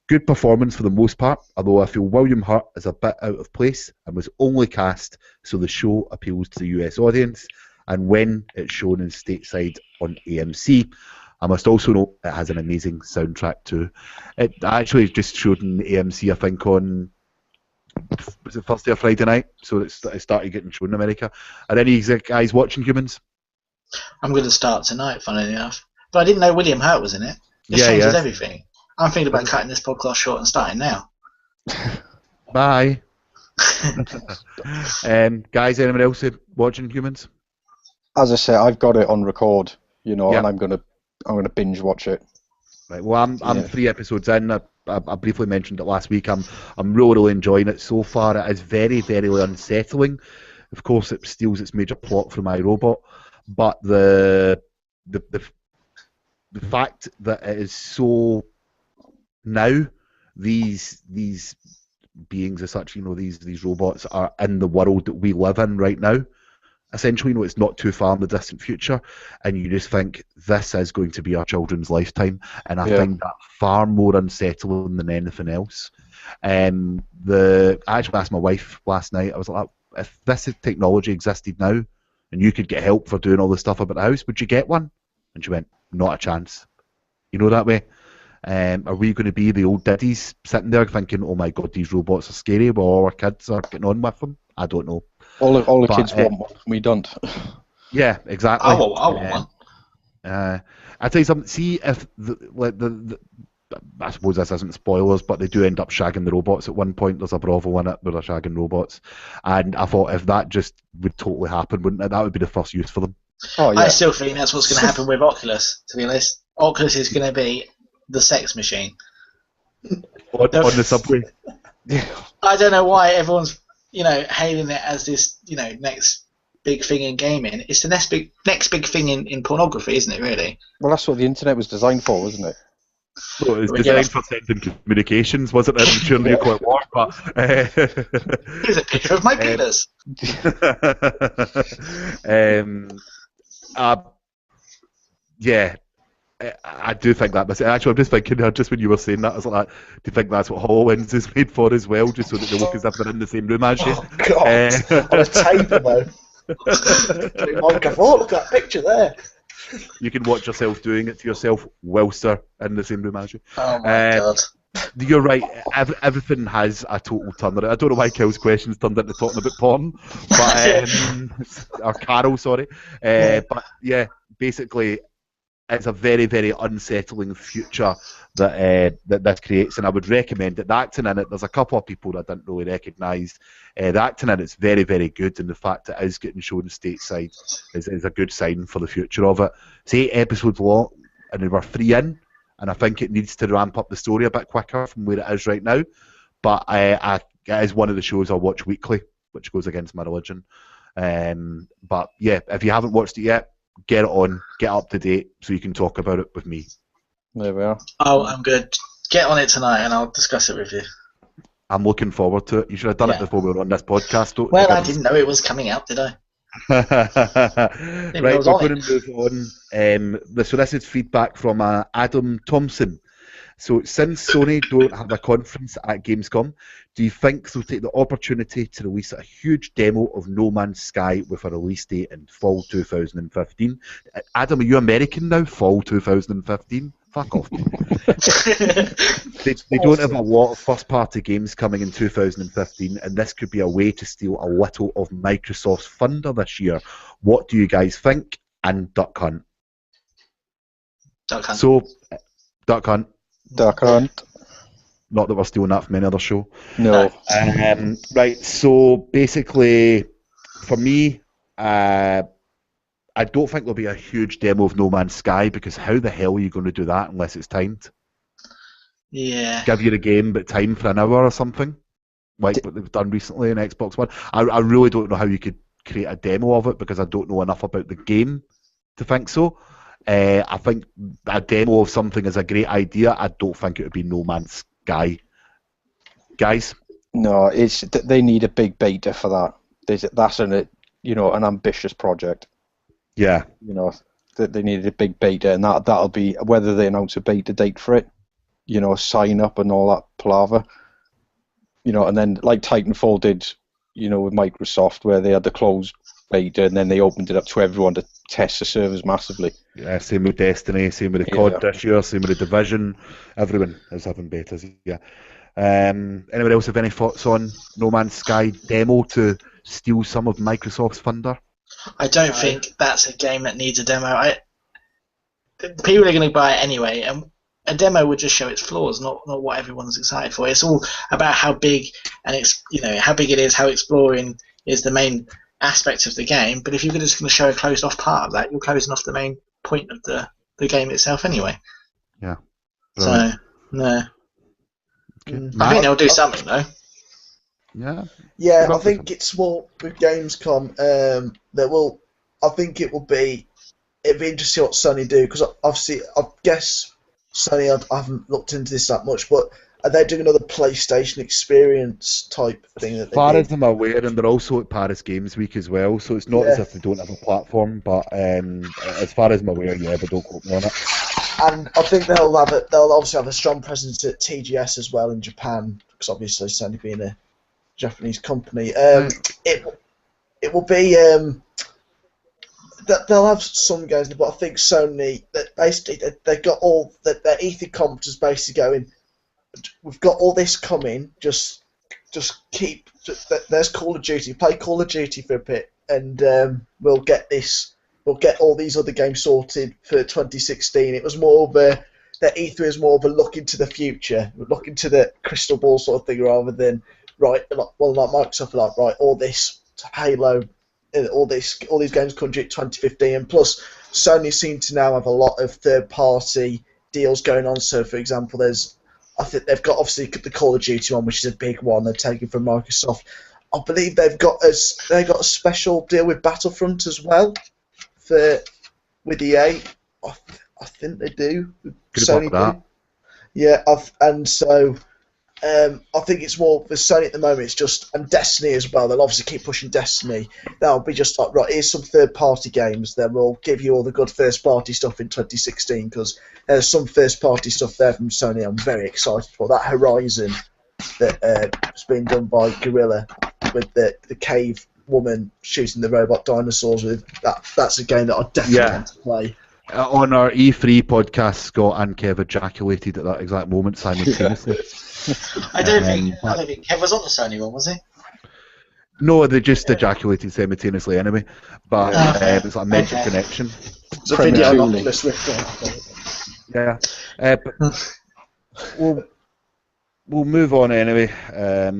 Good performance for the most part, although I feel William Hurt is a bit out of place and was only cast so the show appeals to the US audience and when it's shown in stateside on AMC. I must also note it has an amazing soundtrack too. It actually just showed in AMC, I think, on, was it Thursday or Friday night? So it started getting shown in America. Are any of you guys watching Humans? I'm going to start tonight, funnily enough. But I didn't know William Hurt was in it. It changes everything. I'm thinking about cutting this podcast short and starting now. Bye. Guys, anyone else watching Humans? As I say, I've got it on record, and I'm gonna binge watch it. Right. Well, I'm 3 episodes in. I briefly mentioned it last week. I'm really enjoying it so far. It is very, very unsettling. Of course, it steals its major plot from iRobot, but the fact that it is so now, these beings as such, these robots are in the world that we live in right now. Essentially, it's not too far in the distant future, and you just think this is going to be our children's lifetime, and I find that far more unsettling than anything else. I actually asked my wife last night. I was like, if this technology existed now, and you could get help for doing all the stuff about the house, would you get one? And she went, not a chance. You know that way? Are we going to be the old diddies sitting there thinking, oh my god, these robots are scary, while all our kids are getting on with them? I don't know. All the kids want one, we don't. Yeah, exactly. I want one. I tell you something. See if I suppose this isn't spoilers, but they do end up shagging the robots at one point. There's a Bravo in it where they're shagging robots, and I thought if that just would totally happen, wouldn't it? That would be the first use for them. Oh yeah. I still think that's what's going to happen with Oculus. To be honest, Oculus is going to be the sex machine on the subway. I don't know why everyone's hailing it as this next big thing in gaming. It's the next big thing in pornography, isn't it? Really? Well, that's what the internet was designed for, wasn't it? Well, it was designed for sending communications, wasn't it? During the nuclear war, but here's a picture of my penis. Yeah, I do think that. Actually, I'm just thinking, just when you were saying that, I was like, do you think that's what HoloLens is made for as well, just so that they look as if they're in the same room as you? Oh God! On a table though. Look at that picture there. You can watch yourself doing it to yourself whilst they're in the same room as you. Oh my God. You're right. Everything has a total turn. I don't know why Kel's questions turned into talking about porn, but or Carol, sorry. But yeah, basically, it's a very, very unsettling future that this creates, and I would recommend it. The acting in it, there's a couple of people that I didn't really recognise. The acting in it's very, very good, and the fact that it is getting shown stateside is a good sign for the future of it. It's 8 episodes long, and there were 3 in, and I think it needs to ramp up the story a bit quicker from where it is right now. But it is one of the shows I'll watch weekly, which goes against my religion. But yeah, if you haven't watched it yet, get it on, get up to date, so you can talk about it with me. There we are. Oh, I'm good. Get on it tonight, and I'll discuss it with you. I'm looking forward to it. You should have done it before we were on this podcast. Well, I didn't know it was coming out, did I? Right, we're going to move on. So this is feedback from Adam Thompson. So since Sony don't have a conference at Gamescom, do you think they'll take the opportunity to release a huge demo of No Man's Sky with a release date in fall 2015? Adam, are you American now? Fall 2015? Fuck off. They don't have a lot of first-party games coming in 2015, and this could be a way to steal a little of Microsoft's thunder this year. What do you guys think? And Duck Hunt. Duck Hunt. So, Duck Hunt. Duck Hunt. Not that we're stealing that from any other show. No. Right, so basically, for me, I don't think there'll be a huge demo of No Man's Sky, because how the hell are you going to do that unless it's timed? Yeah. Give you the game, but time for an hour or something, like what they've done recently in Xbox One. I really don't know how you could create a demo of it, because I don't know enough about the game to think so. I think a demo of something is a great idea. I don't think it would be No Man's Sky. Guys? No, they need a big beta for that. That's an ambitious project. Yeah. That they needed a big beta, and that'll be whether they announce a beta date for it, sign up and all that palaver, and then like Titanfall did, with Microsoft, where they had the closed beta and then they opened it up to everyone to test the servers massively. Yeah, same with Destiny, same with the COD this year, same with the Division. Everyone is having betas. Yeah. Anyone else have any thoughts on No Man's Sky demo to steal some of Microsoft's thunder? I don't think that's a game that needs a demo. People are going to buy it anyway, and a demo would just show its flaws, not what everyone's excited for. It's all about how big how big it is, how exploring is the main aspect of the game. But if you're just going to show a closed off part of that, you're closing off the main point of the game itself anyway. Yeah. Brilliant. So no. Okay. I think they'll do something though. Yeah. Yeah, I think it's more with Gamescom I think it'd be interesting what Sony do, because obviously I guess Sony, I haven't looked into this that much, but are they doing another PlayStation experience type thing? That as far as I'm aware, and they're also at Paris Games Week as well, so it's not as if they don't have a platform, but as far as I'm aware, yeah, but don't quote me on it. And I think they'll obviously have a strong presence at TGS as well in Japan, because obviously Sony being a Japanese company. It will be they'll have some games, but I think Sony, that basically they've got all that their E3 conference is basically going. We've got all this coming. Just keep. There's Call of Duty. Play Call of Duty for a bit, and we'll get this. We'll get all these other games sorted for 2016. It was more of a. That E3 is more of a look into the future, look into the crystal ball sort of thing, rather than like Microsoft are like, right, all this Halo, all these games come due 2015, and plus Sony seem to now have a lot of third-party deals going on. So, for example, I think they've got obviously the Call of Duty one, which is a big one they're taking from Microsoft. I believe they've got a special deal with Battlefront as well, with EA. I think they do. Good Sony about that. do. Yeah, I think it's more for Sony at the moment. It's just, and Destiny as well. They'll obviously keep pushing Destiny. That'll be just like, right, here's some third-party games. Then we'll give you all the good first-party stuff in 2016, because there's some first-party stuff there from Sony. I'm very excited for that Horizon that's been done by Guerrilla with the cave woman shooting the robot dinosaurs with. That's a game that I definitely want to play. On our E3 podcast, Scott and Kev ejaculated at that exact moment simultaneously. I don't think Kev was on the Sony one, was he? No, they just ejaculated simultaneously anyway. But it's like a mental connection. It's a video on Oculus Rift. Yeah. But we'll move on anyway.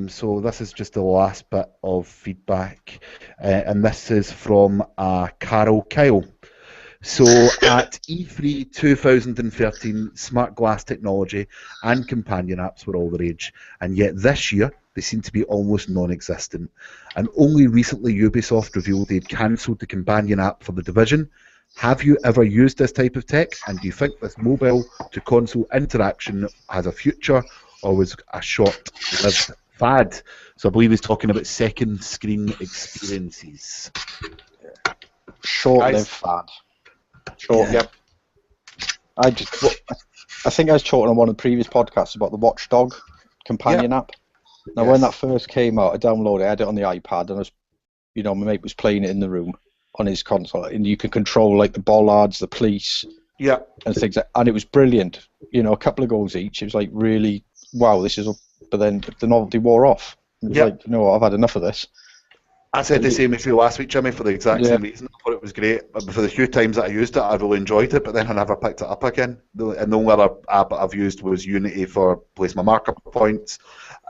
So this is just the last bit of feedback. And this is from Carol Kyle. So at E3 2013, smart glass technology and companion apps were all the rage, and yet this year they seem to be almost non-existent. And only recently Ubisoft revealed they'd cancelled the companion app for The Division. Have you ever used this type of tech, and do you think this mobile to console interaction has a future, or was a short-lived fad? So I believe he's talking about second screen experiences. Short-lived fad. Yep. I think I was talking on one of the previous podcasts about the Watchdog companion app. Now, when that first came out, I downloaded it, I had it on the iPad, and my mate was playing it in the room on his console, and you can control like the bollards, the police, and things. And it was brilliant. A couple of goals each. It was like really, wow, this is. But then the novelty wore off. It was like, I've had enough of this. I said the same as you last week, Jimmy, for the exact same reason. I thought it was great. But for the few times that I used it, I really enjoyed it, but then I never picked it up again. And the only other app I've used was Unity for place my marker points.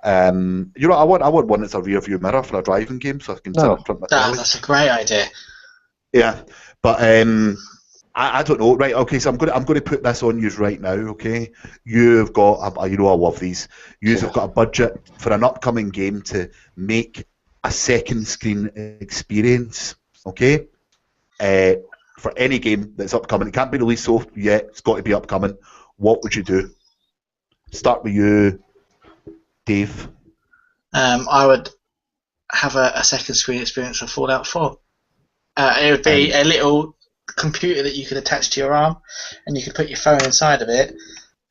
I want one that's a rear view mirror for a driving game, so I can sit in front of my telly. That's a great idea. Yeah, but I don't know. Right, okay, so I'm going to put this on you right now, okay? You've got, I love these. You've got a budget for an upcoming game to make a second screen experience, okay? For any game that's upcoming. It can't be released so yet, it's got to be upcoming. What would you do? Start with you, Dave. I would have a second screen experience for Fallout 4. It would be a little computer that you could attach to your arm, and you could put your phone inside of it,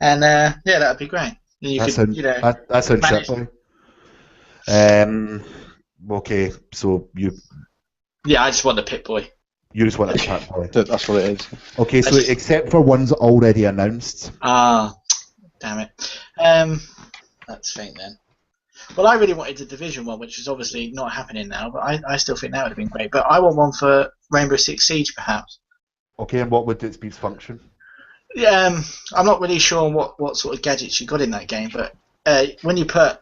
and that would be great. That sounds shit, boy. Okay, so you... Yeah, I just want the Pip-Boy. You just want a Pip-Boy. That's what it is. Okay, so except for ones already announced. Damn it. Let's think then. Well, I really wanted the Division one, which is obviously not happening now, but I still think that would have been great. But I want one for Rainbow Six Siege, perhaps. Okay, and what would its beats function? Yeah, I'm not really sure on what sort of gadgets you got in that game, but when you put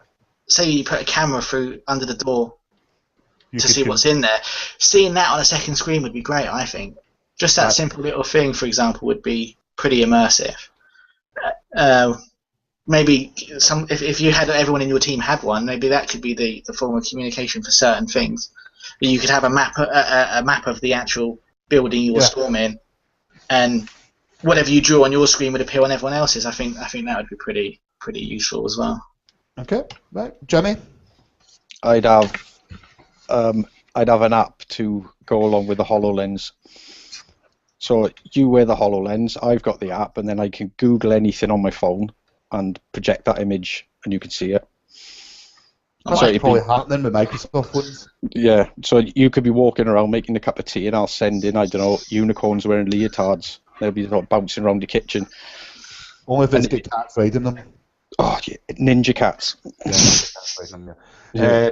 a camera through under the door to see what's in there, seeing that on a second screen would be great, I think. Just that simple little thing, for example, would be pretty immersive. Maybe if you had everyone in your team had one, maybe that could be the form of communication for certain things. You could have a map of the actual building you were storming, and whatever you drew on your screen would appear on everyone else's. I think that would be pretty useful as well. Okay, right, Jimmy. I'd have an app to go along with the HoloLens. So you wear the HoloLens, I've got the app, and then I can Google anything on my phone and project that image, and you can see it. That's So it'd probably be, happening with Microsoft phones. yeah, so you could be walking around making a cup of tea, and I'll send in, I don't know, unicorns wearing leotards. They'll be sort of bouncing around the kitchen. Only if it's And got cats riding them. Oh, yeah, ninja cats. Yeah, cats riding them, Yeah.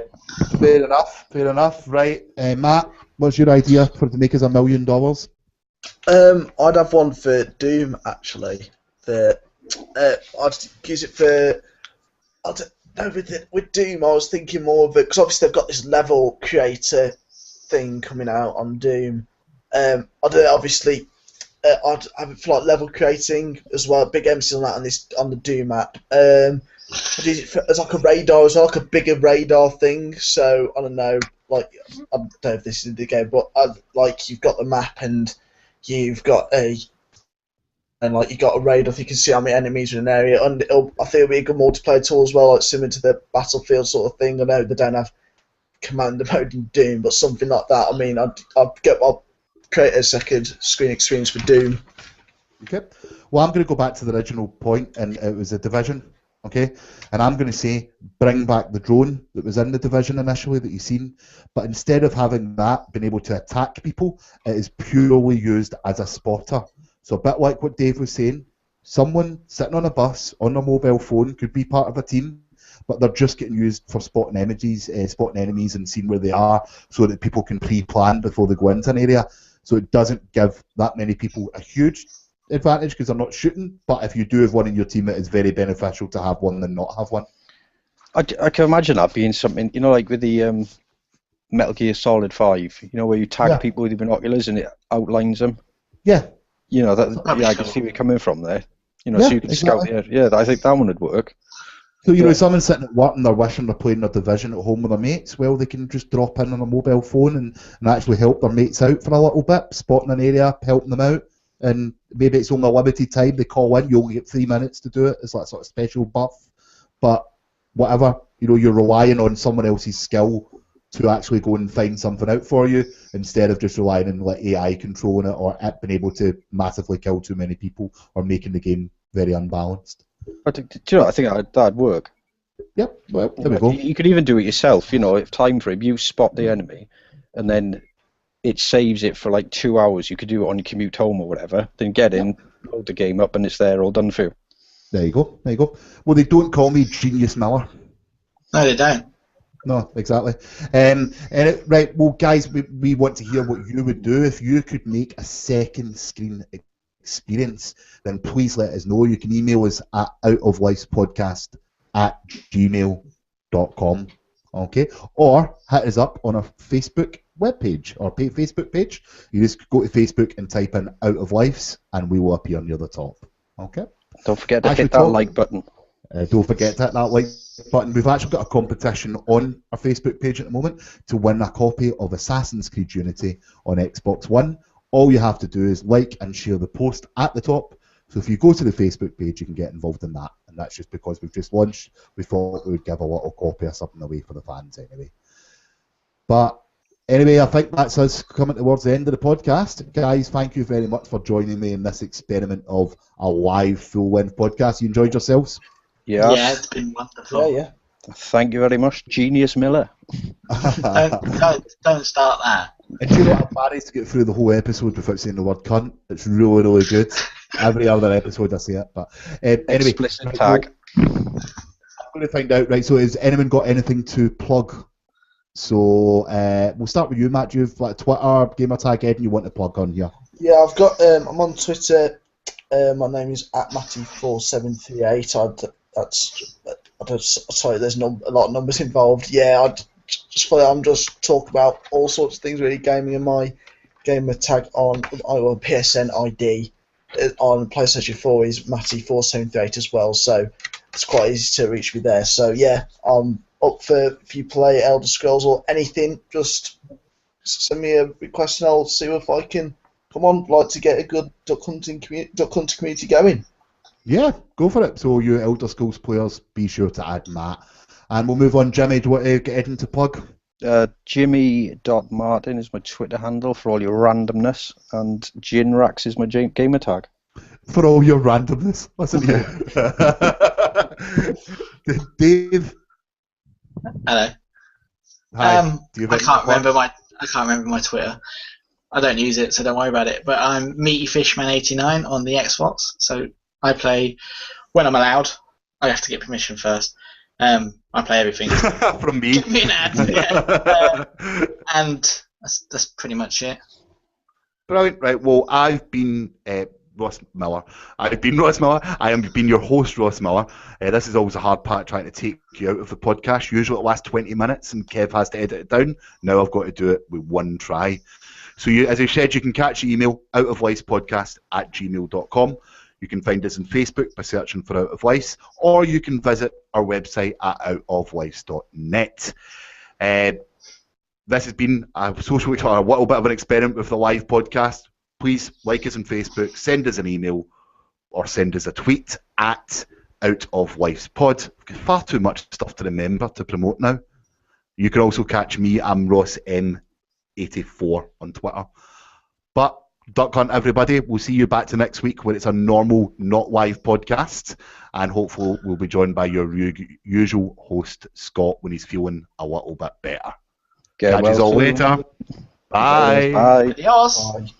Fair enough. Fair enough. Right, Matt, what's your idea for to make us $1 million? I'd have one for Doom actually. I'd use it for. I don't know, with Doom, I was thinking more of it because obviously they've got this level creator thing coming out on Doom. I don't know, obviously. I'd have it for like level creating as well. Big emphasis on that on the Doom app. I'd use it as like a radar, as well, like a bigger radar thing. So I don't know, like I don't know if this is in the game, but like you've got the map and you've got like you got a radar, so you can see how many enemies are in an area. And I think it'll be a good multiplayer tool as well, like similar to the Battlefield sort of thing. I know they don't have commander mode in Doom, but something like that. I mean, I'll create a second screen experience for Doom. Okay. Well, I'm going to go back to the original point, and it was a Division. Okay. And I'm going to say bring back the drone that was in the Division initially that you've seen, but instead of having that being able to attack people, it is purely used as a spotter. So a bit like what Dave was saying, someone sitting on a bus on a mobile phone could be part of a team, but they're just getting used for spotting enemies and seeing where they are so that people can pre-plan before they go into an area. So it doesn't give that many people a huge advantage because they're not shooting, but if you do have one in your team, it is very beneficial to have one than not have one. I can imagine that being something, like with the Metal Gear Solid 5, where you tag people with your binoculars and it outlines them. Yeah. I can see where you're coming from there. So you can scout the area. Yeah, I think that one would work. So, someone sitting at work and they're wishing they're playing their Division at home with their mates, well, they can just drop in on a mobile phone and actually help their mates out for a little bit, spotting an area, helping them out, and maybe it's only a limited time, they call in, you only get 3 minutes to do it, it's like sort of special buff, but whatever, you're relying on someone else's skill to actually go and find something out for you, instead of just relying on like AI controlling it or it being able to massively kill too many people or making the game very unbalanced. But do I think that'd work. Yep, well, there we go. You could even do it yourself, if time frame, you spot the enemy, and then it saves it for like 2 hours. You could do it on your commute home or whatever, then get in, load the game up, and it's there, all done for you. There you go. Well, they don't call me Genius Miller. No, they don't. No, exactly. Right, well, guys, we want to hear what you would do if you could make a second screen experience, then please let us know. You can email us at outoflicespodcast@gmail.com, okay, or hit us up on our Facebook webpage or Facebook page. You just go to Facebook and type in Out of Lives and we will appear near the top. Okay, don't forget to hit that like button. Don't forget to hit that like button. We've actually got a competition on our Facebook page at the moment to win a copy of Assassin's Creed Unity on Xbox One. All you have to do is like and share the post at the top. So if you go to the Facebook page, you can get involved in that. And that's just because we've just launched. We thought we would give a little copy or something away for the fans anyway. But anyway, I think that's us coming towards the end of the podcast. Guys, thank you very much for joining me in this experiment of a live full-length podcast. You enjoyed yourselves? Yes. Yeah, it's been wonderful. Yeah. Thank you very much, Genius Miller. Don't start that. And you know what, I've managed to get through the whole episode without saying the word cunt. It's really, really good. Every other episode I say it, but anyway. Explicit right, tag. I'm going to find out, right, so has anyone got anything to plug? So we'll start with you, Matt. You've like Twitter, gamer tag, anything you want to plug on here? Yeah, I've got. I'm on Twitter. My name is @Matty4738. Sorry, there's a lot of numbers involved. Yeah, I'm just talking about all sorts of things really. Gaming, and my gamer tag on PSN ID on PlayStation 4 is Matty4738 as well. So it's quite easy to reach me there. So yeah, I'm up for if you play Elder Scrolls or anything, just send me a request and I'll see if I can come on. Like to get a good duck hunting community going. Yeah, go for it. So you Elder Scrolls players, be sure to add Matt. And we'll move on. Jimmy, do you want to get anything to plug? Jimmy.Martin is my Twitter handle for all your randomness, and Jinrax is my gamer tag. For all your randomness. Listen here. Dave? Hello. Hi. Do you have I any can't plugs? remember my Twitter. I don't use it, so don't worry about it. But I'm MeatyFishman89 on the Xbox. So I play when I'm allowed. I have to get permission first. I play everything. From me. Give me an ad. Yeah. And that's pretty much it. Brilliant. Right. Well, I've been Ross Miller. I've been Ross Miller. I am been your host, Ross Miller. This is always a hard part trying to take you out of the podcast. Usually it lasts 20 minutes and Kev has to edit it down. Now I've got to do it with one try. So as I said, you can catch the email outoflicepodcast@gmail.com. You can find us on Facebook by searching for Out of Lice, or you can visit our website at outoflice.net. This has been a little bit of an experiment with the live podcast. Please like us on Facebook, send us an email, or send us a tweet at outoflicepod. We've got far too much stuff to remember to promote now. You can also catch me, I'm RossN84 on Twitter. But Duck Hunt, everybody. We'll see you back to next week when it's a normal, not live podcast. And hopefully we'll be joined by your usual host, Scott, when he's feeling a little bit better. Catch you all later. Bye. Bye. Adios. Bye.